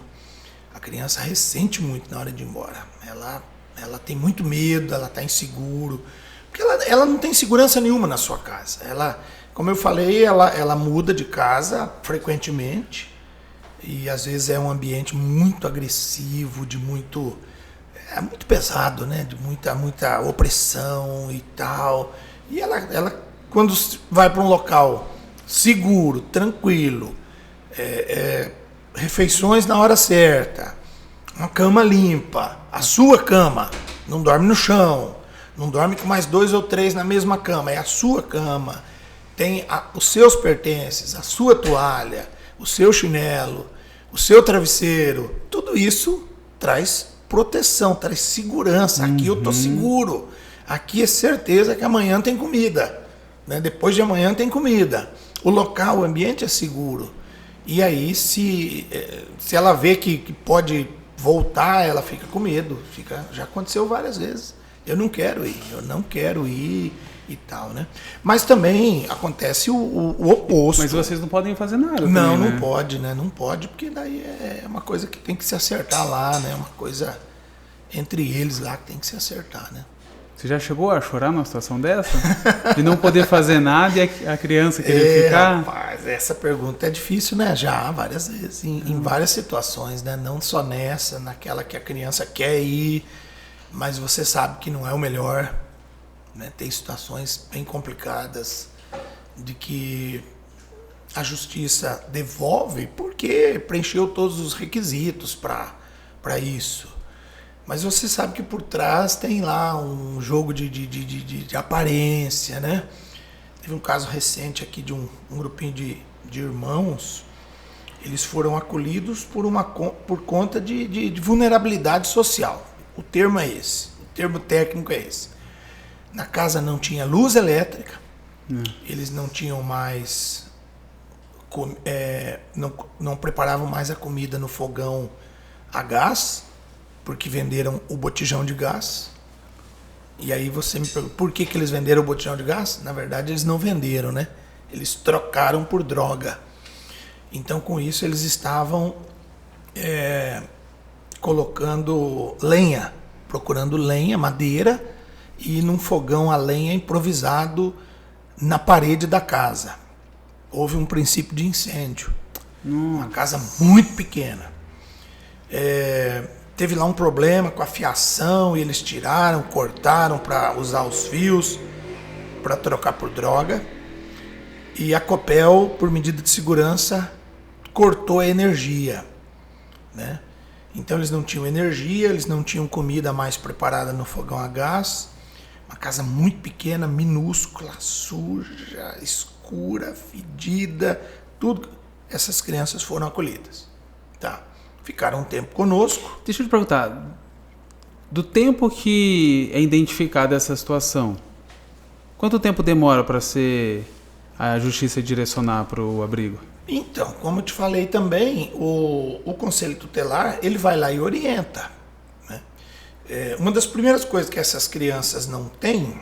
A criança ressente muito na hora de ir embora. Ela tem muito medo, ela está inseguro. Porque ela não tem segurança nenhuma na sua casa. Ela, como eu falei, ela muda de casa frequentemente. E às vezes é um ambiente muito agressivo, muito pesado, né? De muita opressão e tal. E ela quando vai para um local seguro, tranquilo, refeições na hora certa, uma cama limpa, a sua cama, não dorme no chão, não dorme com mais 2 ou 3 na mesma cama, é a sua cama, tem os seus pertences, a sua toalha, o seu chinelo, o seu travesseiro, tudo isso traz proteção, traz segurança. Aqui eu tô seguro, aqui é certeza que amanhã tem comida, né? Depois de amanhã tem comida, o local, o ambiente é seguro. E aí se ela vê que pode voltar, ela fica com medo, já aconteceu várias vezes, eu não quero ir e tal, né? Mas também acontece o oposto. Mas vocês não podem fazer nada também, Não né? pode, né? Não pode, porque daí é uma coisa que tem que se acertar lá, né? Uma coisa entre eles lá que tem que se acertar, né? Você já chegou a chorar numa situação dessa? De não poder fazer nada e a criança querer ficar? Rapaz, essa pergunta é difícil, né? Já, várias vezes, em várias situações, né? Não só nessa, naquela que a criança quer ir, mas você sabe que não é o melhor, né? Tem situações bem complicadas de que a justiça devolve porque preencheu todos os requisitos para isso. Mas você sabe que por trás tem lá um jogo de aparência, né? Teve um caso recente aqui de um grupinho de irmãos. Eles foram acolhidos por conta de vulnerabilidade social. O termo é esse, o termo técnico é esse. Na casa não tinha luz elétrica, eles não tinham mais... não preparavam mais a comida no fogão a gás, porque venderam o botijão de gás. E aí você me pergunta, por que eles venderam o botijão de gás? Na verdade, eles não venderam, né? Eles trocaram por droga. Então, com isso, eles estavam colocando lenha, procurando lenha, madeira, e num fogão a lenha improvisado na parede da casa. Houve um princípio de incêndio. Uma casa muito pequena. Teve lá um problema com a fiação e eles tiraram, cortaram para usar os fios para trocar por droga. E a Copel, por medida de segurança, cortou a energia, né? Então eles não tinham energia, eles não tinham comida mais preparada no fogão a gás. Uma casa muito pequena, minúscula, suja, escura, fedida, tudo. Essas crianças foram acolhidas. Tá. Ficaram um tempo conosco. Deixa eu te perguntar, do tempo que é identificada essa situação, quanto tempo demora para a justiça direcionar para o abrigo? Então, como eu te falei também, o Conselho Tutelar, ele vai lá e orienta, né? Uma das primeiras coisas que essas crianças não têm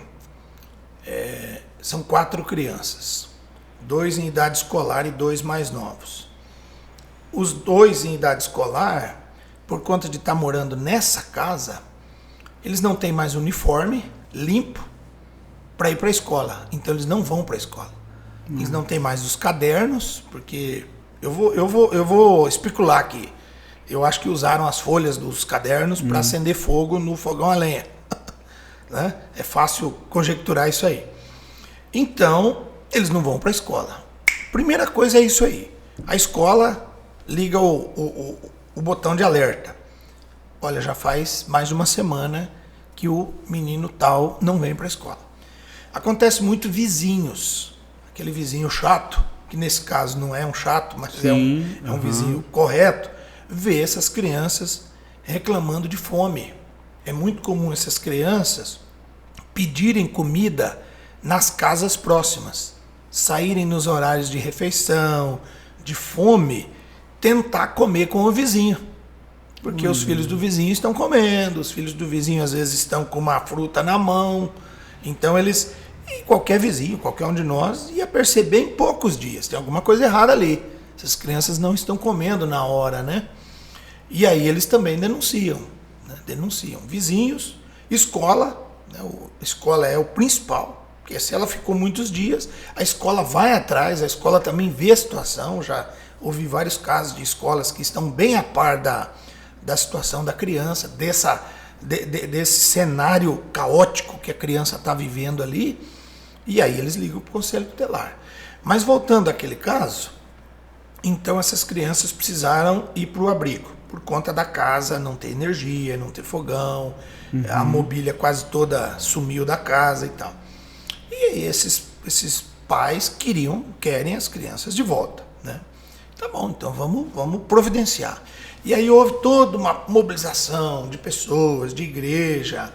são 4 crianças. 2 em idade escolar e 2 mais novos. Os 2 em idade escolar, por conta de estar morando nessa casa, eles não têm mais uniforme limpo para ir para a escola. Então eles não vão para a escola. Eles não têm mais os cadernos, porque eu vou especular aqui. Eu acho que usaram as folhas dos cadernos para acender fogo no fogão a lenha. Né? É fácil conjecturar isso aí. Então, eles não vão para a escola. Primeira coisa é isso aí. A escola liga o botão de alerta. Olha, já faz mais de uma semana que o menino tal não vem para a escola. Acontece muito vizinhos. Aquele vizinho chato, que nesse caso não é um chato, mas é um vizinho correto, vê essas crianças reclamando de fome. É muito comum essas crianças pedirem comida nas casas próximas, saírem nos horários de refeição, de fome, tentar comer com o vizinho. Porque os filhos do vizinho estão comendo, os filhos do vizinho às vezes estão com uma fruta na mão. Então eles... E qualquer vizinho, qualquer um de nós, ia perceber em poucos dias. Tem alguma coisa errada ali. Essas crianças não estão comendo na hora, né? E aí eles também denunciam. Né? Denunciam. Vizinhos, escola. Né? A escola é o principal. Porque se ela ficou muitos dias, a escola vai atrás, a escola também vê a situação. Já ouvi vários casos de escolas que estão bem a par da situação da criança, desse cenário caótico que a criança está vivendo ali. E aí eles ligam para o Conselho Tutelar. Mas voltando àquele caso, então essas crianças precisaram ir para o abrigo, por conta da casa não ter energia, não ter fogão, a mobília quase toda sumiu da casa e tal. E aí esses pais querem as crianças de volta, né? Tá bom, então vamos providenciar. E aí houve toda uma mobilização de pessoas, de igreja.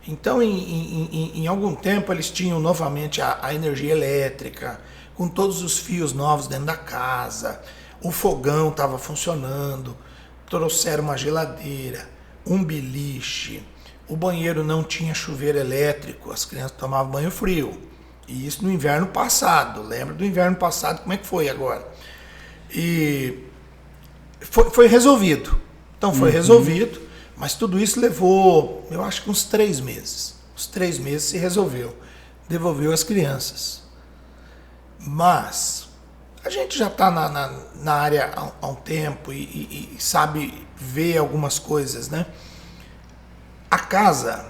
Então, em algum tempo, eles tinham novamente a energia elétrica, com todos os fios novos dentro da casa, o fogão estava funcionando, trouxeram uma geladeira, um beliche, o banheiro não tinha chuveiro elétrico, as crianças tomavam banho frio. E isso no inverno passado, lembra do inverno passado, como é que foi agora? E foi resolvido. Então foi resolvido. Mas tudo isso levou, eu acho que uns 3 meses. Os 3 meses se resolveu. Devolveu as crianças. Mas a gente já está na área há um tempo e sabe ver algumas coisas, né? A casa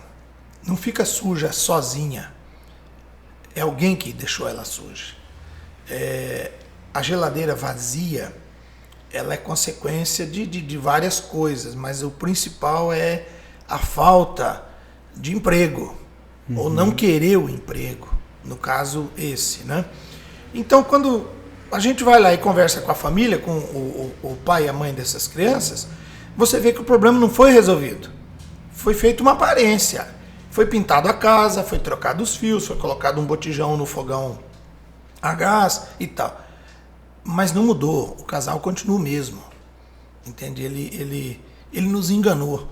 não fica suja sozinha. É alguém que deixou ela suja. A geladeira vazia, ela é consequência de várias coisas, mas o principal é a falta de emprego, ou não querer o emprego, no caso esse, né? Então, quando a gente vai lá e conversa com a família, com o pai e a mãe dessas crianças, você vê que o problema não foi resolvido. Foi feita uma aparência, foi pintado a casa, foi trocado os fios, foi colocado um botijão no fogão a gás e tal. Mas não mudou, o casal continua o mesmo, entende? Ele nos enganou,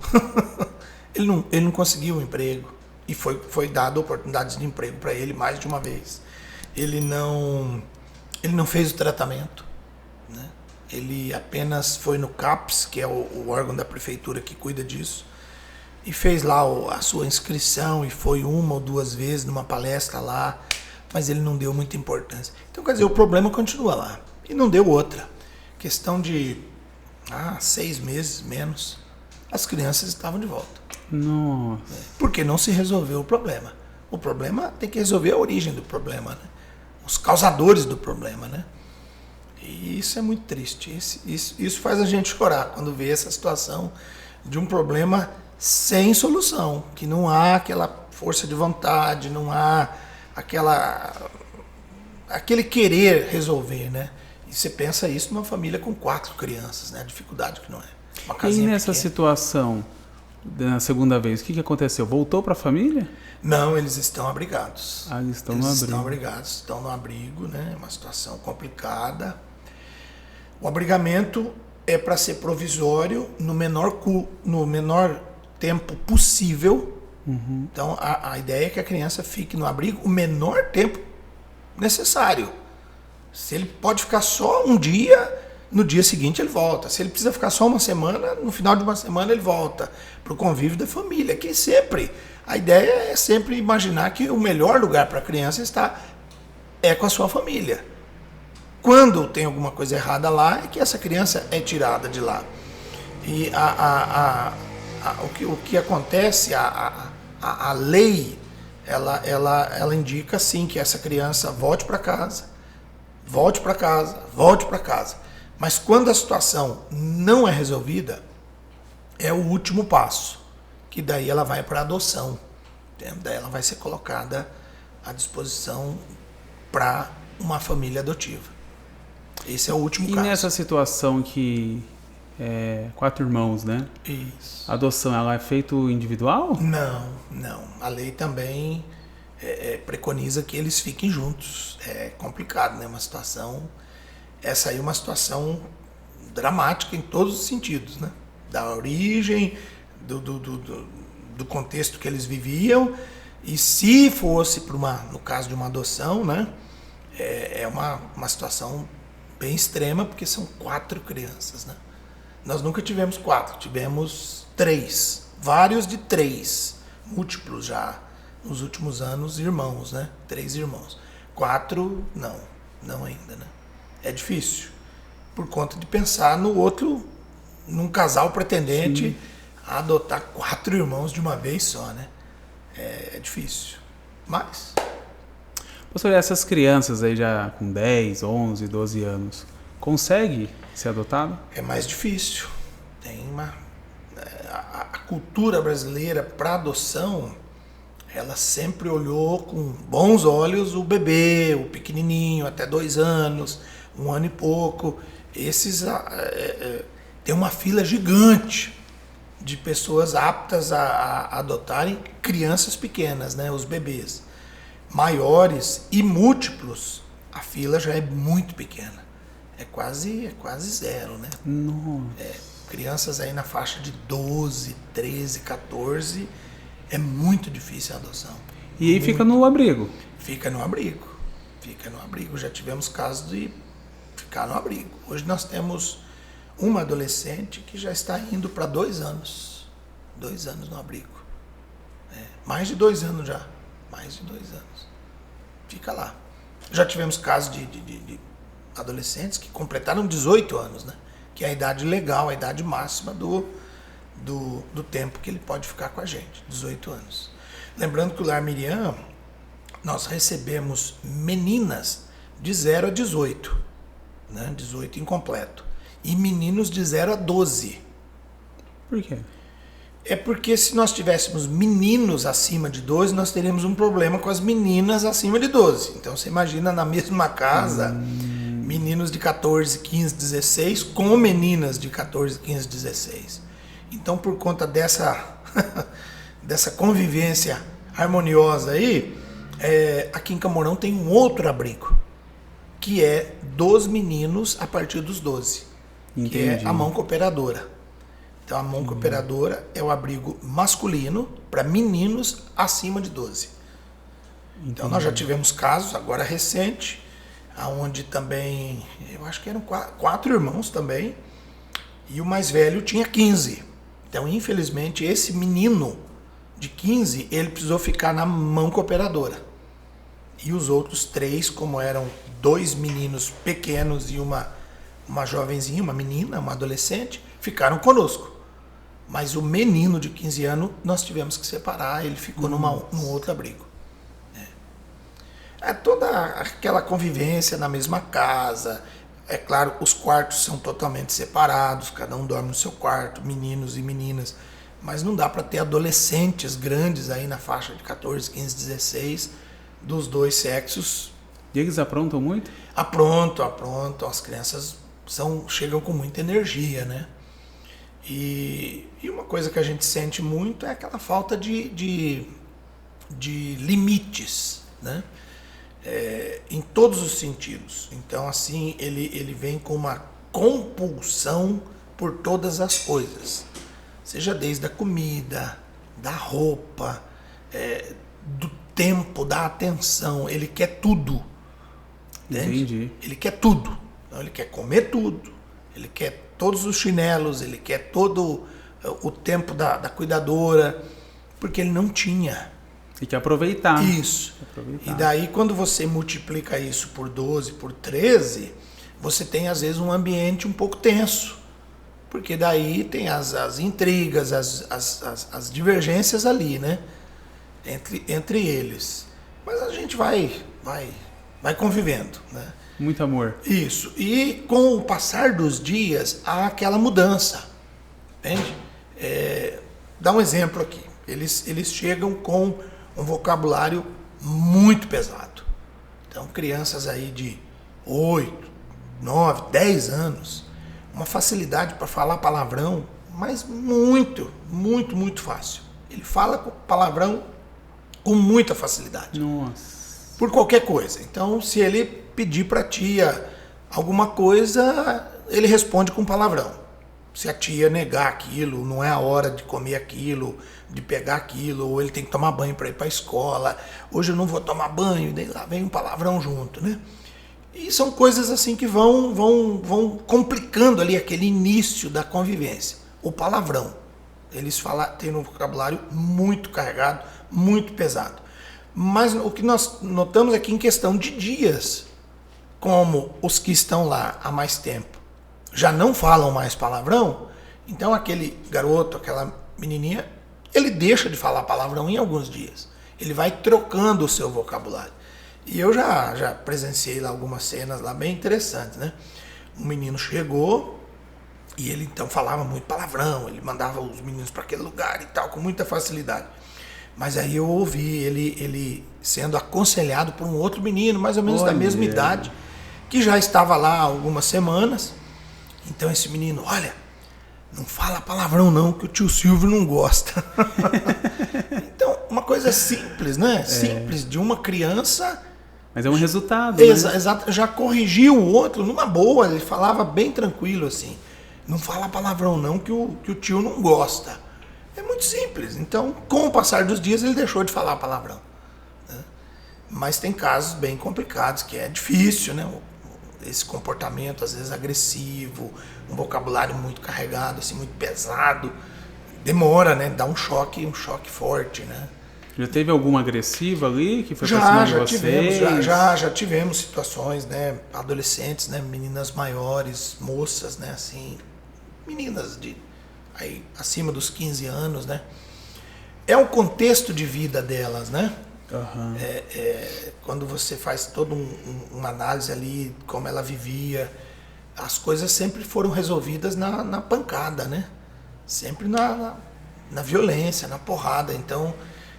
ele não conseguiu o emprego e foi dado oportunidades de emprego para ele mais de uma vez. Ele não fez o tratamento, né? Ele apenas foi no CAPS, que é o órgão da prefeitura que cuida disso, e fez lá a sua inscrição e foi 1 ou 2 vezes numa palestra lá, mas ele não deu muita importância. Então, quer dizer, o problema continua lá. E não deu outra. Questão de 6 meses, menos, as crianças estavam de volta. Nossa. Porque não se resolveu o problema. O problema tem que resolver a origem do problema, né? Os causadores do problema, né? E isso é muito triste. Isso faz a gente chorar quando vê essa situação de um problema sem solução, que não há aquela força de vontade, não há aquele querer resolver, né? E você pensa isso numa família com 4 crianças, né? A dificuldade que não é. Uma E casinha nessa pequena. situação, na segunda vez, o que aconteceu? Voltou para a família? Não, eles estão abrigados. Eles estão Eles no estão abrigo. abrigados, estão no abrigo, né? Uma situação complicada. O abrigamento é para ser provisório no menor tempo possível. Então, a ideia é que a criança fique no abrigo o menor tempo necessário. Se ele pode ficar só um dia, no dia seguinte ele volta. Se ele precisa ficar só uma semana, no final de uma semana ele volta para o convívio da família. Que sempre, a ideia é sempre imaginar que o melhor lugar para a criança é com a sua família. Quando tem alguma coisa errada lá, é que essa criança é tirada de lá. E o que acontece, a lei, ela indica sim que essa criança volte para casa, volte para casa, volte para casa. Mas quando a situação não é resolvida, é o último passo, que daí ela vai para adoção. Daí ela vai ser colocada à disposição para uma família adotiva. Esse é o último E caso. nessa situação que 4 irmãos, né? Isso. A adoção, ela é feita individual? Não. A lei também preconiza que eles fiquem juntos. É complicado, né? Essa aí é uma situação dramática em todos os sentidos, né? Da origem, do contexto que eles viviam, e se fosse no caso de uma adoção, né? É uma situação bem extrema, porque são 4 crianças, né? Nós nunca tivemos 4, tivemos 3, vários de 3, múltiplos já, nos últimos anos, irmãos, né? 3 irmãos. 4, não ainda, né? É difícil, por conta de pensar num casal pretendente a adotar 4 irmãos de uma vez só, né? É difícil, mas... Pastor, essas crianças aí já com 10, 11, 12 anos, consegue ser adotado? É mais difícil. A cultura brasileira para adoção, ela sempre olhou com bons olhos o bebê, o pequenininho, até 2 anos, 1 ano e pouco. Esses tem uma fila gigante de pessoas aptas a adotarem crianças pequenas, né, os bebês. Maiores e múltiplos, a fila já é muito pequena. É quase zero, né? Nossa. Crianças aí na faixa de 12, 13, 14, é muito difícil a adoção. E aí fica no abrigo? Fica no abrigo. Já tivemos casos de ficar no abrigo. Hoje nós temos uma adolescente que já está indo para 2 anos. 2 anos no abrigo. Mais de 2 anos já. Mais de 2 anos. Fica lá. Já tivemos casos de adolescentes que completaram 18 anos, né? Que é a idade legal, a idade máxima do tempo que ele pode ficar com a gente, 18 anos. Lembrando que o Lar Miriam, nós recebemos meninas de 0 a 18, né? 18 incompleto, e meninos de 0 a 12. Por quê? É porque se nós tivéssemos meninos acima de 12, nós teríamos um problema com as meninas acima de 12. Então você imagina na mesma casa, meninos de 14, 15, 16 com meninas de 14, 15, 16. Então por conta dessa convivência harmoniosa aí, aqui em Camorão tem um outro abrigo, que é dos meninos a partir dos 12, Entendi. que é a Mão Cooperadora. Então a Mão Cooperadora é o abrigo masculino para meninos acima de 12. Então nós já tivemos casos, agora recente, onde também, eu acho que eram 4 irmãos também, e o mais velho tinha 15. Então, infelizmente, esse menino de 15, ele precisou ficar na mão cooperadora. E os outros 3, como eram 2 meninos pequenos e uma jovenzinha, uma menina, uma adolescente, ficaram conosco. Mas o menino de 15 anos, nós tivemos que separar, ele ficou num outro abrigo. É toda aquela convivência na mesma casa. É claro, os quartos são totalmente separados, cada um dorme no seu quarto, meninos e meninas. Mas não dá para ter adolescentes grandes aí na faixa de 14, 15, 16, dos 2 sexos. E eles aprontam muito? Aprontam. As crianças chegam com muita energia, né? E uma coisa que a gente sente muito é aquela falta de limites, né? Em todos os sentidos. Então, assim, ele vem com uma compulsão por todas as coisas. Seja desde a comida, da roupa, do tempo, da atenção. Ele quer tudo. Entende? Entendi. Ele quer tudo. Então, ele quer comer tudo. Ele quer todos os chinelos. Ele quer todo o tempo da cuidadora. Porque ele não tinha. E quer aproveitar. Isso. E daí, quando você multiplica isso por 12, por 13, você tem, às vezes, um ambiente um pouco tenso. Porque daí tem as intrigas, as divergências ali, né? Entre eles. Mas a gente vai convivendo, né? Muito amor. Isso. E com o passar dos dias, há aquela mudança. Entende? Dá um exemplo aqui. Eles chegam com um vocabulário muito pesado. Então, crianças aí de 8, 9, 10 anos, uma facilidade para falar palavrão, mas muito fácil. Ele fala palavrão com muita facilidade. Nossa. Por qualquer coisa. Então, se ele pedir para a tia alguma coisa, ele responde com palavrão. Se a tia negar aquilo, não é a hora de comer aquilo, de pegar aquilo, ou ele tem que tomar banho para ir para a escola, hoje eu não vou tomar banho, e daí lá vem um palavrão junto, né? E são coisas assim que vão complicando ali aquele início da convivência. O palavrão. Eles têm um vocabulário muito carregado, muito pesado. Mas o que nós notamos é que em questão de dias, como os que estão lá há mais tempo já não falam mais palavrão, então aquele garoto, aquela menininha, ele deixa de falar palavrão em alguns dias. Ele vai trocando o seu vocabulário. E eu já presenciei lá algumas cenas lá bem interessantes, né? Um menino chegou e ele então falava muito palavrão, ele mandava os meninos para aquele lugar e tal, com muita facilidade. Mas aí eu ouvi ele sendo aconselhado por um outro menino, mais ou menos da mesma idade, que já estava lá há algumas semanas. Então esse menino, olha, não fala palavrão não, que o tio Silvio não gosta. Então, uma coisa simples, né? Simples, de uma criança. Mas é um resultado, né? Exato, já corrigiu o outro numa boa, ele falava bem tranquilo assim. Não fala palavrão não, que o tio não gosta. É muito simples. Então, com o passar dos dias, ele deixou de falar palavrão, né? Mas tem casos bem complicados, que é difícil, né? Esse comportamento, às vezes, agressivo, um vocabulário muito carregado, assim, muito pesado. Demora, né? Dá um choque forte, né? Já teve alguma agressiva ali que foi pra cima de vocês? Já tivemos situações, né? Adolescentes, né? Meninas maiores, moças, né? Assim, meninas aí, acima dos 15 anos, né? É o contexto de vida delas, né? Uhum. Quando você faz toda uma análise ali, como ela vivia, as coisas sempre foram resolvidas na pancada, né? Sempre na violência, na porrada. Então,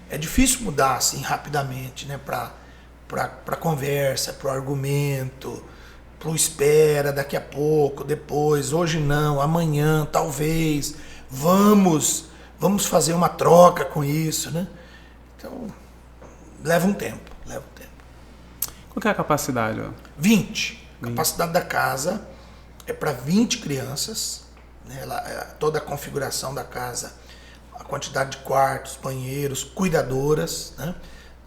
é difícil mudar assim rapidamente, né? Para conversa, para o argumento, para o espera, daqui a pouco, depois, hoje não, amanhã, talvez, vamos fazer uma troca com isso, né? Então, leva um tempo. Qual que é a capacidade? 20. A capacidade da casa é para 20 crianças, né? Toda a configuração da casa, a quantidade de quartos, banheiros, cuidadoras, né?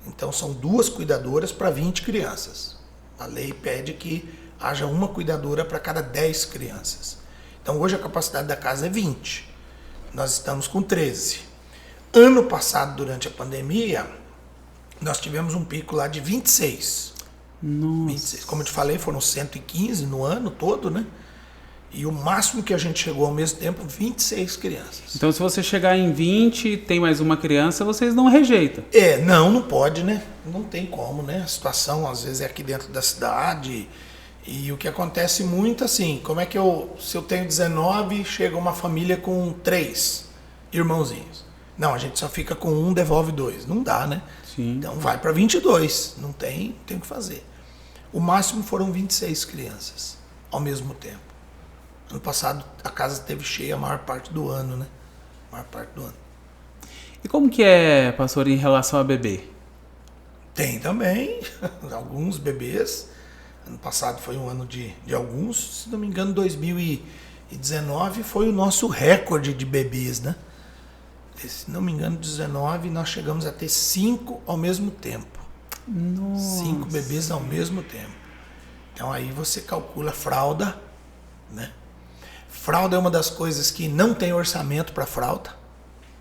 Então são 2 cuidadoras para 20 crianças. A lei pede que haja uma cuidadora para cada 10 crianças. Então hoje a capacidade da casa é 20. Nós estamos com 13. Ano passado, durante a pandemia, nós tivemos um pico lá de 26. Nossa. 26. Como eu te falei, foram 115 no ano todo, né? E o máximo que a gente chegou ao mesmo tempo, 26 crianças. Então, se você chegar em 20 e tem mais uma criança, vocês não rejeitam. Não pode, né? Não tem como, né? A situação, às vezes, é aqui dentro da cidade. E o que acontece muito, assim, como é que se eu tenho 19, chega uma família com 3 irmãozinhos. Não, a gente só fica com um, devolve 2. Não dá, né? Sim. Então vai para 22. Não tem o que fazer. O máximo foram 26 crianças ao mesmo tempo. Ano passado a casa esteve cheia a maior parte do ano, né? A maior parte do ano. E como que é, pastor, em relação a bebê? Tem também alguns bebês. Ano passado foi um ano de alguns. Se não me engano, 2019 foi o nosso recorde de bebês, né? Se não me engano, 19 nós chegamos a ter 5 ao mesmo tempo. Nossa. 5 bebês ao mesmo tempo. Então aí você calcula fralda, né? Fralda é uma das coisas que não tem orçamento para fralda.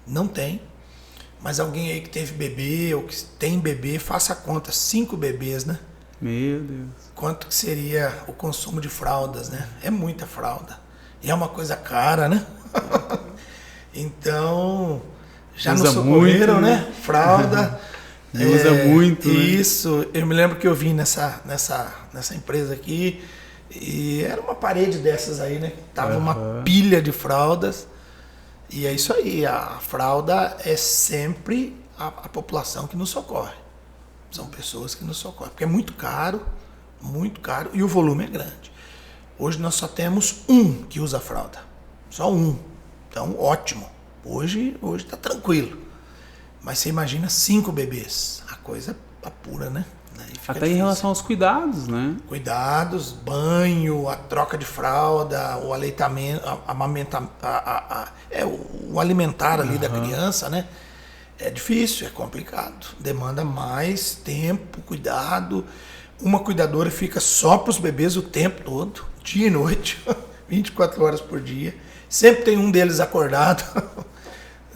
Não tem. Mas alguém aí que teve bebê ou que tem bebê, faça a conta. 5 bebês, né? Meu Deus. Quanto que seria o consumo de fraldas, né? É muita fralda. E é uma coisa cara, né? Então, já usa nos socorreram, muito, né? Fralda. Usa muito. Isso. Né? Eu me lembro que eu vim nessa empresa aqui e era uma parede dessas aí, né? Tava uma pilha de fraldas. E é isso aí. A fralda é sempre a população que nos socorre. São pessoas que nos socorrem. Porque é muito caro e o volume é grande. Hoje nós só temos um que usa fralda. Só um. Então, ótimo. Hoje está tranquilo. Mas você imagina 5 bebês. A coisa apura, né? Até difícil. em relação aos cuidados, né? Cuidados, banho, a troca de fralda, o aleitamento, o alimentar ali da criança, né? É difícil, é complicado. Demanda mais tempo, cuidado. Uma cuidadora fica só para os bebês o tempo todo, dia e noite, 24 horas por dia. Sempre tem um deles acordado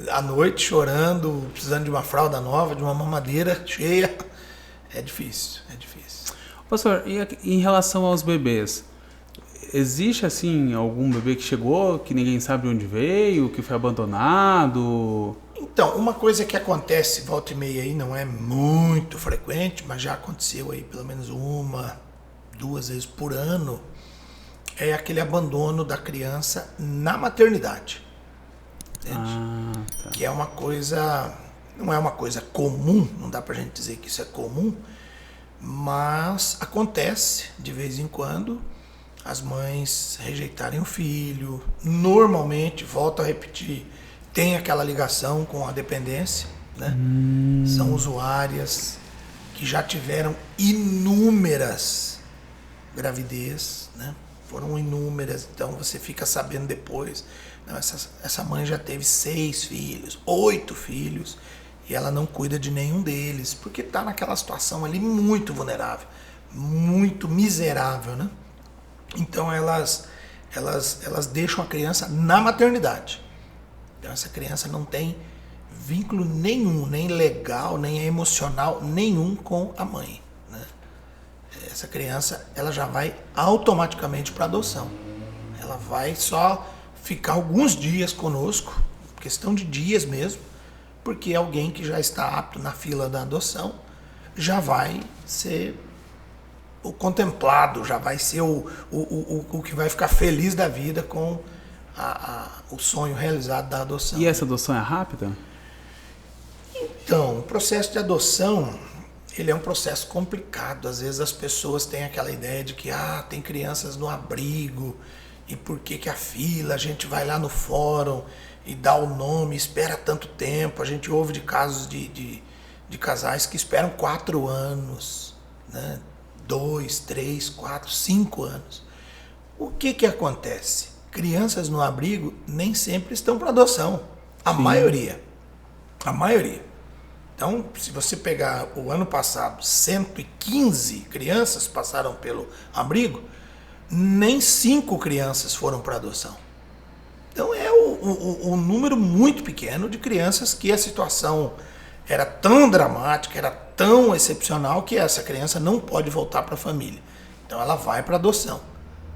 à noite, chorando, precisando de uma fralda nova, de uma mamadeira cheia. É difícil, é difícil. Pastor, e em relação aos bebês? Existe, assim, algum bebê que chegou, que ninguém sabe de onde veio, que foi abandonado? Então, uma coisa que acontece volta e meia aí, não é muito frequente, mas já aconteceu aí pelo menos 1, 2 vezes por ano, é aquele abandono da criança na maternidade. Entende? Tá. Que é uma coisa, não é uma coisa comum, não dá pra gente dizer que isso é comum, mas acontece de vez em quando as mães rejeitarem o filho. Normalmente, volto a repetir, tem aquela ligação com a dependência, né? São usuárias que já tiveram inúmeras gravidez, né? Foram inúmeras, então você fica sabendo depois. Não, essa mãe já teve 6 filhos, 8 filhos, e ela não cuida de nenhum deles, porque está naquela situação ali muito vulnerável, muito miserável, né? Então elas deixam a criança na maternidade. Então essa criança não tem vínculo nenhum, nem legal, nem emocional nenhum com a mãe, né? Essa criança, ela já vai automaticamente para adoção. Ela vai só ficar alguns dias conosco, questão de dias mesmo, porque alguém que já está apto na fila da adoção já vai ser o contemplado, já vai ser o que vai ficar feliz da vida com o sonho realizado da adoção. E essa adoção é rápida? Então, o processo de adoção, ele é um processo complicado. Às vezes as pessoas têm aquela ideia de que tem crianças no abrigo, e por que a fila, a gente vai lá no fórum e dá o nome, espera tanto tempo. A gente ouve de casos de casais que esperam 4 anos, né? 2, 3, 4, 5 anos. O que acontece? Crianças no abrigo nem sempre estão para adoção. A maioria. Então, se você pegar o ano passado, 115 crianças passaram pelo abrigo, nem 5 crianças foram para adoção. Então é um número muito pequeno de crianças que a situação era tão dramática, era tão excepcional que essa criança não pode voltar para a família. Então ela vai para adoção.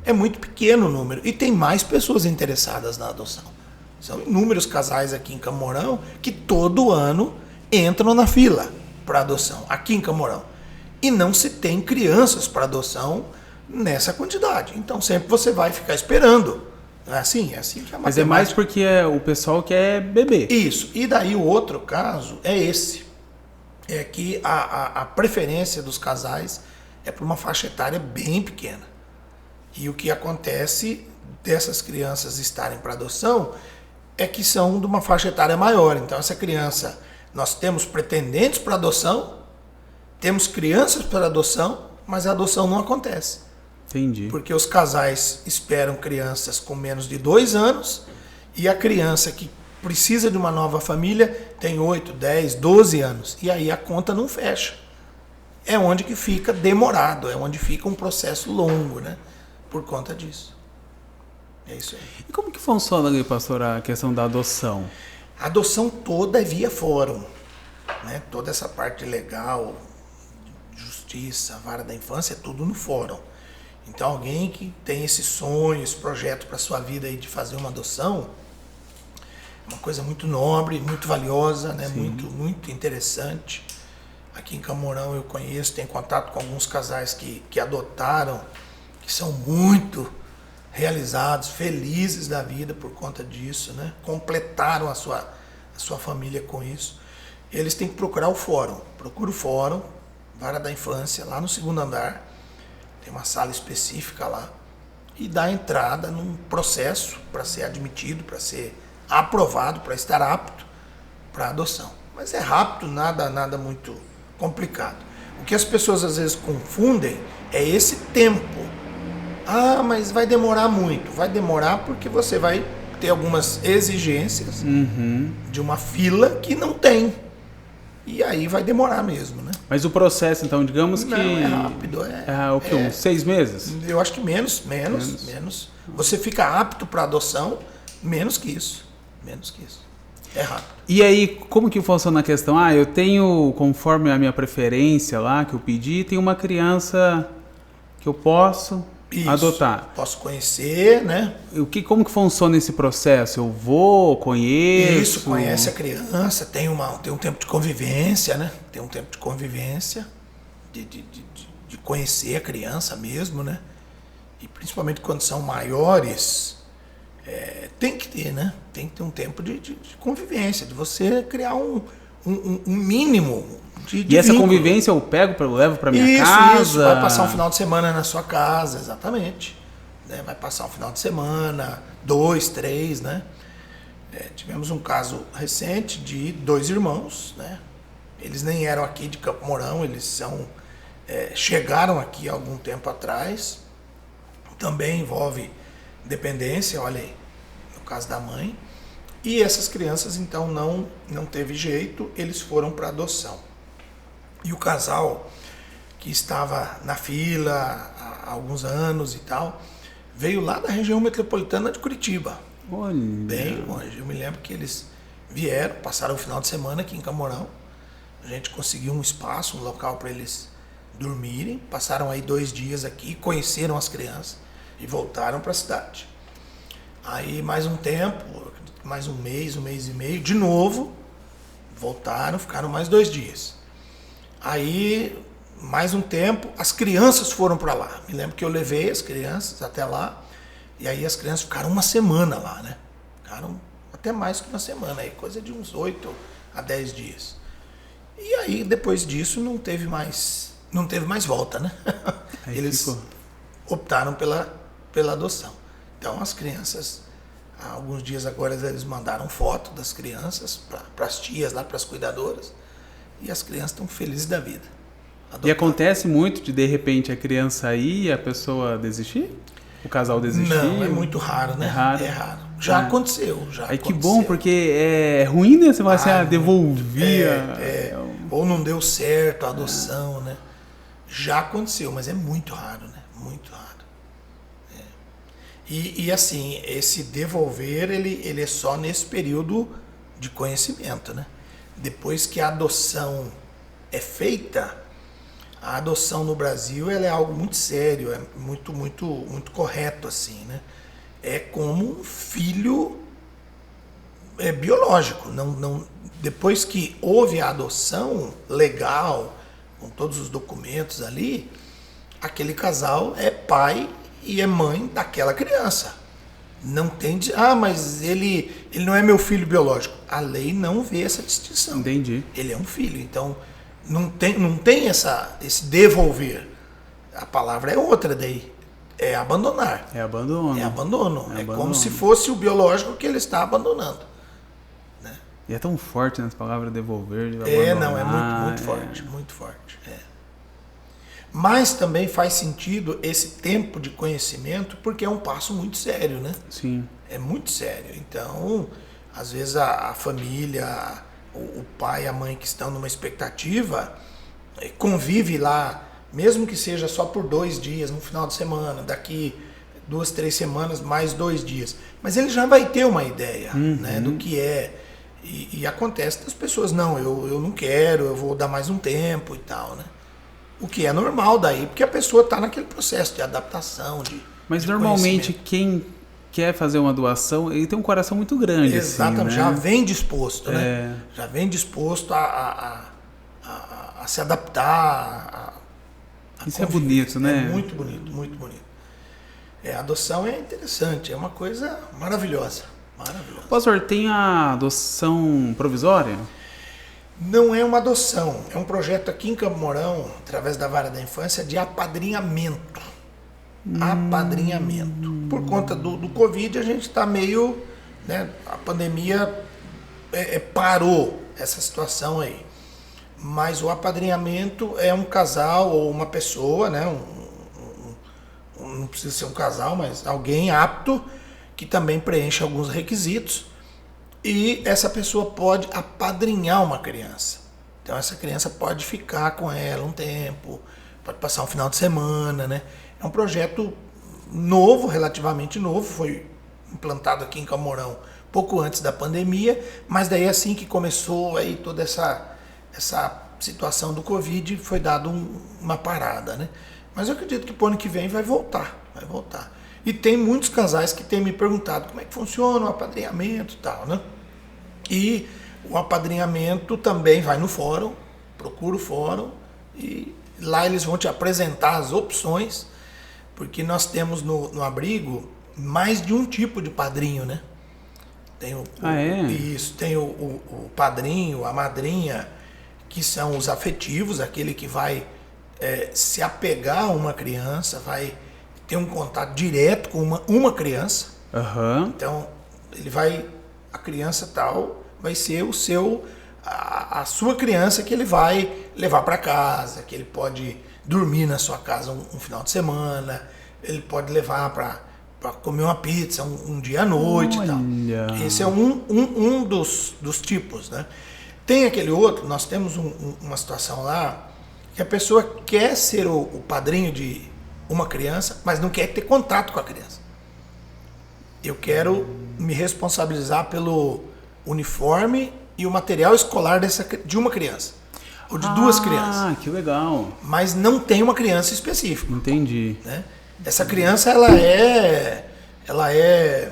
É muito pequeno o número e tem mais pessoas interessadas na adoção. São inúmeros casais aqui em Camorão que todo ano entram na fila para adoção, aqui em Camorão. E não se tem crianças para adoção nessa quantidade. Então sempre você vai ficar esperando. Não é assim? É assim que a matemática... Mas é mais porque o pessoal quer beber. Isso. E daí o outro caso é esse. É que a preferência dos casais é para uma faixa etária bem pequena. E o que acontece dessas crianças estarem para adoção é que são de uma faixa etária maior. Então essa criança, nós temos pretendentes para adoção, temos crianças para adoção, mas a adoção não acontece. Entendi. Porque os casais esperam crianças com menos de 2 anos e a criança que precisa de uma nova família tem 8, 10, 12 anos. E aí a conta não fecha. É onde que fica demorado, é onde fica um processo longo, né? Por conta disso. É isso aí. E como que funciona ali, pastor, a questão da adoção? A adoção toda é via fórum, né? Toda essa parte legal, justiça, vara da infância, é tudo no fórum. Então alguém que tem esse sonho, esse projeto para sua vida aí de fazer uma adoção, uma coisa muito nobre, muito valiosa, né? Muito interessante. Aqui em Camorão eu conheço, tenho contato com alguns casais que adotaram, que são muito realizados, felizes da vida por conta disso, né? Completaram a sua família com isso. Eles têm que procurar o fórum. Procura o fórum, vara da infância, lá no 2º andar. Tem uma sala específica lá. E dá entrada num processo para ser admitido, para ser aprovado, para estar apto para adoção. Mas é rápido, nada muito complicado. O que as pessoas às vezes confundem é esse tempo. Ah, mas vai demorar muito. Vai demorar porque você vai ter algumas exigências de uma fila que não tem. E aí vai demorar mesmo, né? Mas o processo, então, digamos não, que... é rápido. É o quê? Uns 6 meses? Eu acho que menos. Você fica apto para adoção, menos que isso. É rápido. E aí, como que funciona a questão? Ah, eu tenho, conforme a minha preferência lá, que eu pedi, tem uma criança que eu posso adotar. Posso conhecer, né? Como que funciona esse processo? Eu vou, conheço... Isso, conhece a criança, tem um tempo de convivência, né? Tem um tempo de convivência, de conhecer a criança mesmo, né? E principalmente quando são maiores, tem que ter, né? Tem que ter um tempo de convivência, de você criar um mínimo de essa vínculo. convivência eu levo para minha casa? Isso, vai passar um final de semana na sua casa, exatamente. Né? Vai passar um final de semana, 2, 3, né? Tivemos um caso recente de 2 irmãos, né? Eles nem eram aqui de Campo Mourão, eles chegaram aqui há algum tempo atrás. Também envolve dependência, olha aí, no caso da mãe. E essas crianças, então, não teve jeito, eles foram para adoção. E o casal, que estava na fila há alguns anos e tal, veio lá da região metropolitana de Curitiba. Olha. Bem longe. Eu me lembro que eles vieram, passaram o final de semana aqui em Camorão. A gente conseguiu um espaço, um local para eles dormirem. Passaram aí 2 dias aqui, conheceram as crianças e voltaram para a cidade. Aí mais um tempo, mais um mês e meio, de novo, voltaram, ficaram mais 2 dias. Aí, mais um tempo, as crianças foram para lá. Me lembro que eu levei as crianças até lá, e aí as crianças ficaram 1 semana lá, né? Ficaram até mais que 1 semana, aí, coisa de uns 8 a 10 dias. E aí, depois disso, não teve mais volta, né? Eles optaram pela adoção. Então, as crianças, há alguns dias agora, eles mandaram foto das crianças para as tias lá, para as cuidadoras, e as crianças estão felizes da vida. E acontece muito de repente a criança ir e a pessoa desistir? O casal desistir? Não, é muito raro, né? É raro. Já aconteceu. Que bom, porque é ruim, né? Você vai devolver. ou não deu certo a adoção, né? Já aconteceu, mas é muito raro, né? Muito raro. E assim, esse devolver, ele é só nesse período de conhecimento, né? Depois que a adoção é feita, a adoção no Brasil ela é algo muito sério, é muito correto, assim, né? É como um filho biológico. Depois que houve a adoção legal, com todos os documentos ali, aquele casal é pai e é mãe daquela criança. Não tem mas ele não é meu filho biológico. A lei não vê essa distinção. Entendi. Ele é um filho, então não tem esse devolver. A palavra é outra daí. É abandonar. É abandono. É abandono. É abandono. como se fosse o biológico que ele está abandonando. Né? E é tão forte nessa palavra devolver. De Não, é muito forte. Muito forte. Mas também faz sentido esse tempo de conhecimento, porque é um passo muito sério, né? Sim. É muito sério. Então, às vezes a família, o pai e a mãe que estão numa expectativa, convive lá, mesmo que seja só por 2 dias, no final de semana, daqui 2, 3 semanas, mais 2 dias. Mas ele já vai ter uma ideia, né, do que é. E acontece das pessoas, não, eu não quero, eu vou dar mais um tempo e tal, né? O que é normal daí, porque a pessoa está naquele processo de adaptação, Mas de normalmente quem quer fazer uma doação, ele tem um coração muito grande. Exatamente, assim, né? já vem disposto, né? Já vem disposto a se adaptar. Isso é bonito, né? É muito bonito, muito bonito. A adoção é interessante, é uma coisa maravilhosa. Maravilhosa. Pastor, tem a adoção provisória? Não é uma adoção, é um projeto aqui em Campo Mourão, através da Vara da Infância, de apadrinhamento. Apadrinhamento. Por conta do Covid, a gente está meio... né, a pandemia parou essa situação aí. Mas o apadrinhamento é um casal ou uma pessoa, né, não precisa ser um casal, mas alguém apto, que também preenche alguns requisitos. E essa pessoa pode apadrinhar uma criança. Então essa criança pode ficar com ela um tempo, pode passar um final de semana, né? É um projeto novo, relativamente novo, foi implantado aqui em Campo Mourão pouco antes da pandemia, mas daí assim que começou aí toda essa situação do Covid, foi dado uma parada, né? Mas eu acredito que pro ano que vem vai voltar. E tem muitos casais que têm me perguntado como é que funciona o apadrinhamento e tal, né? E o apadrinhamento também vai no fórum, procura o fórum e lá eles vão te apresentar as opções, porque nós temos no abrigo mais de um tipo de padrinho, né? Tem Isso, tem o padrinho, a madrinha, que são os afetivos, aquele que vai se apegar a uma criança, vai ter um contato direto com uma criança. Uhum. Então, a criança tal vai ser a sua criança que ele vai levar para casa, que ele pode dormir na sua casa um final de semana, ele pode levar para comer uma pizza um dia à noite. Olha. E tal. Esse é um dos tipos, né? Tem aquele outro, nós temos uma situação lá que a pessoa quer ser o padrinho de uma criança, mas não quer ter contato com a criança. Eu quero me responsabilizar pelo uniforme e o material escolar de uma criança. Ou de 2 crianças. Ah, que legal. Mas não tem uma criança específica. Entendi. Né? Essa criança, ela é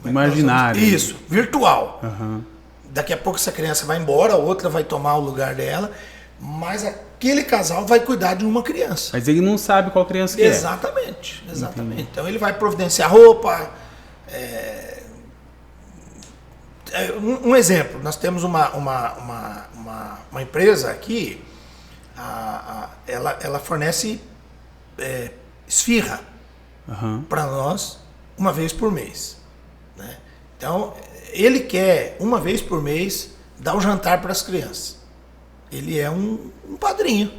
imaginária. Isso, virtual. Uhum. Daqui a pouco essa criança vai embora, a outra vai tomar o lugar dela, mas aquele casal vai cuidar de uma criança. Mas ele não sabe qual criança que exatamente. Então ele vai providenciar roupa. Um exemplo, nós temos uma empresa aqui, ela fornece esfirra para nós uma vez por mês. Né? Então, ele quer, uma vez por mês, dar o jantar para as crianças. Ele é um padrinho.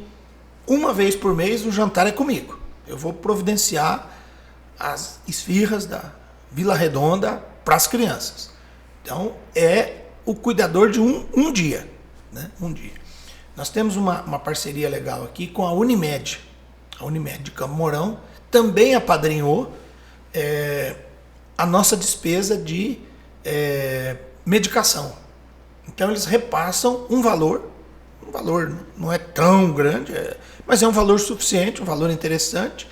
Uma vez por mês, o jantar é comigo. Eu vou providenciar as esfirras da Vila Redonda para as crianças. Então, é o cuidador de um dia. Né? Um dia. Nós temos uma parceria legal aqui com a Unimed. A Unimed de Campo Mourão também apadrinhou a nossa despesa de medicação. Então eles repassam um valor não é tão grande, mas é um valor suficiente, um valor interessante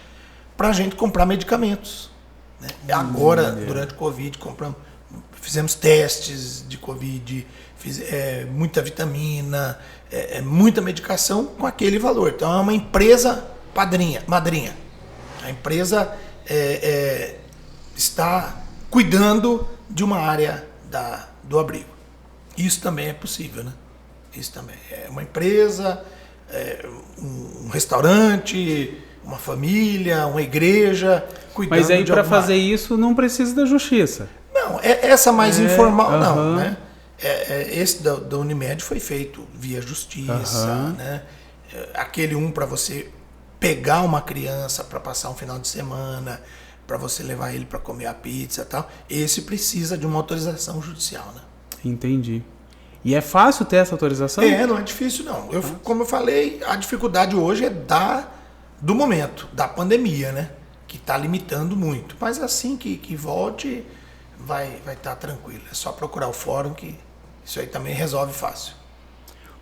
para a gente comprar medicamentos. Né? Agora, durante o Covid, fizemos testes de Covid, muita vitamina, muita medicação com aquele valor. Então é uma empresa madrinha. A empresa está cuidando de uma área do abrigo. Isso também é possível, né? Isso também. É uma empresa, um restaurante, uma família, uma igreja, cuidando de Mas aí para fazer isso não precisa da justiça. Não, essa mais informal não, né? Esse da Unimed foi feito via justiça, né? Aquele para você pegar uma criança para passar um final de semana, para você levar ele para comer a pizza e tal, esse precisa de uma autorização judicial, né? Entendi. E é fácil ter essa autorização? Não é difícil não. Como eu falei, a dificuldade hoje é do momento, da pandemia, né? Que está limitando muito. Mas assim que volte, vai estar tranquilo. É só procurar o fórum que isso aí também resolve fácil.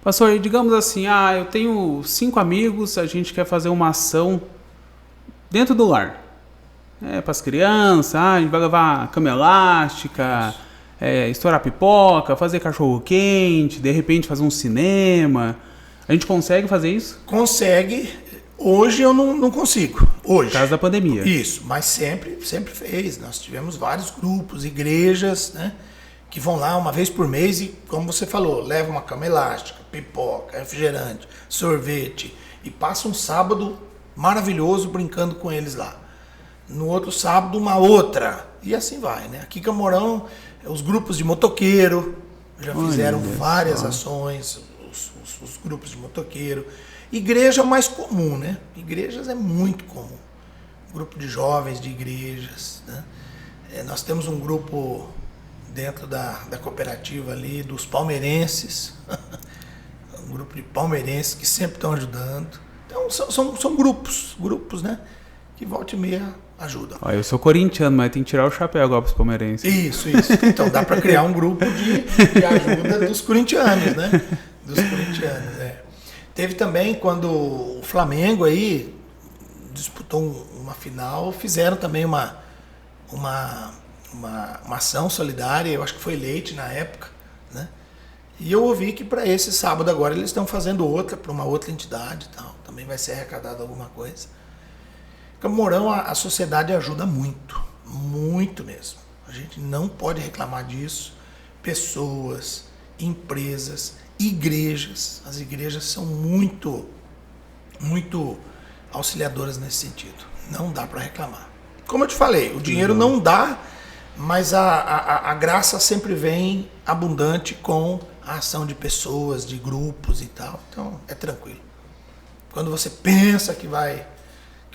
Pastor, digamos assim, eu tenho 5 amigos, a gente quer fazer uma ação dentro do lar. Para as crianças, a gente vai levar cama elástica, estourar pipoca, fazer cachorro quente, de repente fazer um cinema. A gente consegue fazer isso? Consegue. Hoje eu não consigo. Hoje. Por causa da pandemia. Isso, mas sempre fez. Nós tivemos vários grupos, igrejas, né? Que vão lá uma vez por mês e, como você falou, leva uma cama elástica, pipoca, refrigerante, sorvete e passa um sábado maravilhoso brincando com eles lá. No outro sábado, uma outra. E assim vai, né? Aqui em Campo Mourão, os grupos de motoqueiro já fizeram várias ações, os grupos de motoqueiro. Igreja mais comum, né? Igrejas é muito comum. Grupo de jovens de igrejas, né? Nós temos um grupo dentro da cooperativa ali dos palmeirenses. Um grupo de palmeirenses que sempre estão ajudando. Então são grupos, né? Que volta e meia ajudam. Eu sou corintiano, mas tem que tirar o chapéu agora para os palmeirenses. Isso. Então dá para criar um grupo de ajuda dos corintianos, né? Dos corintianos, Teve também quando o Flamengo aí disputou uma final, fizeram também uma ação solidária, eu acho que foi Leite na época, né? E eu ouvi que para esse sábado agora eles estão fazendo outra, para uma outra entidade e tal, também vai ser arrecadado alguma coisa. Campo Mourão, a sociedade ajuda muito, muito mesmo. A gente não pode reclamar disso. Pessoas, empresas, igrejas, as igrejas são muito auxiliadoras nesse sentido. Não dá para reclamar. Como eu te falei, o dinheiro não dá, mas a graça sempre vem abundante com a ação de pessoas, de grupos e tal. Então é tranquilo. Quando você pensa que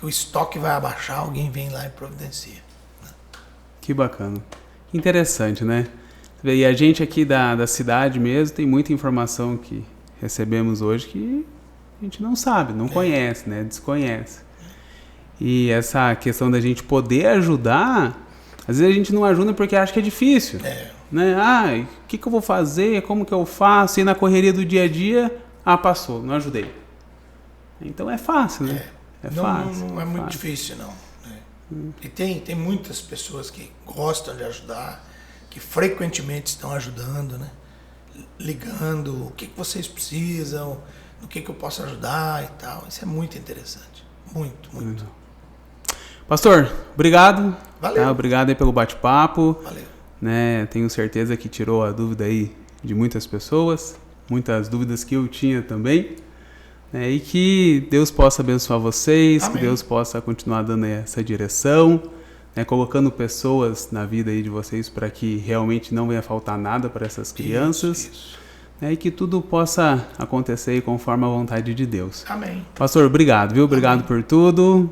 o estoque vai abaixar, alguém vem lá e providencia. Que bacana. Interessante, né? E a gente aqui da cidade mesmo tem muita informação que recebemos hoje que a gente não sabe, não conhece, né? Desconhece. E essa questão da gente poder ajudar, às vezes a gente não ajuda porque acha que é difícil. Né? O que eu vou fazer? Como que eu faço? E na correria do dia a dia, passou, não ajudei. Então é fácil, né? Fácil. Não é muito difícil, não. E tem muitas pessoas que gostam de ajudar, que frequentemente estão ajudando, né? Ligando, o que vocês precisam, no que eu posso ajudar e tal. Isso é muito interessante. Muito. Pastor, obrigado. Valeu. Obrigado aí pelo bate-papo. Valeu. Né? Tenho certeza que tirou a dúvida aí de muitas pessoas, muitas dúvidas que eu tinha também. E que Deus possa abençoar vocês, Amém. Que Deus possa continuar dando essa direção, colocando pessoas na vida aí de vocês para que realmente não venha faltar nada para essas crianças. Isso. E que tudo possa acontecer aí conforme a vontade de Deus. Amém. Pastor, obrigado, viu? Obrigado por tudo.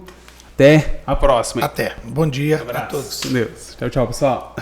Até a próxima. Até. Bom dia a todos. Com Deus. Tchau, pessoal.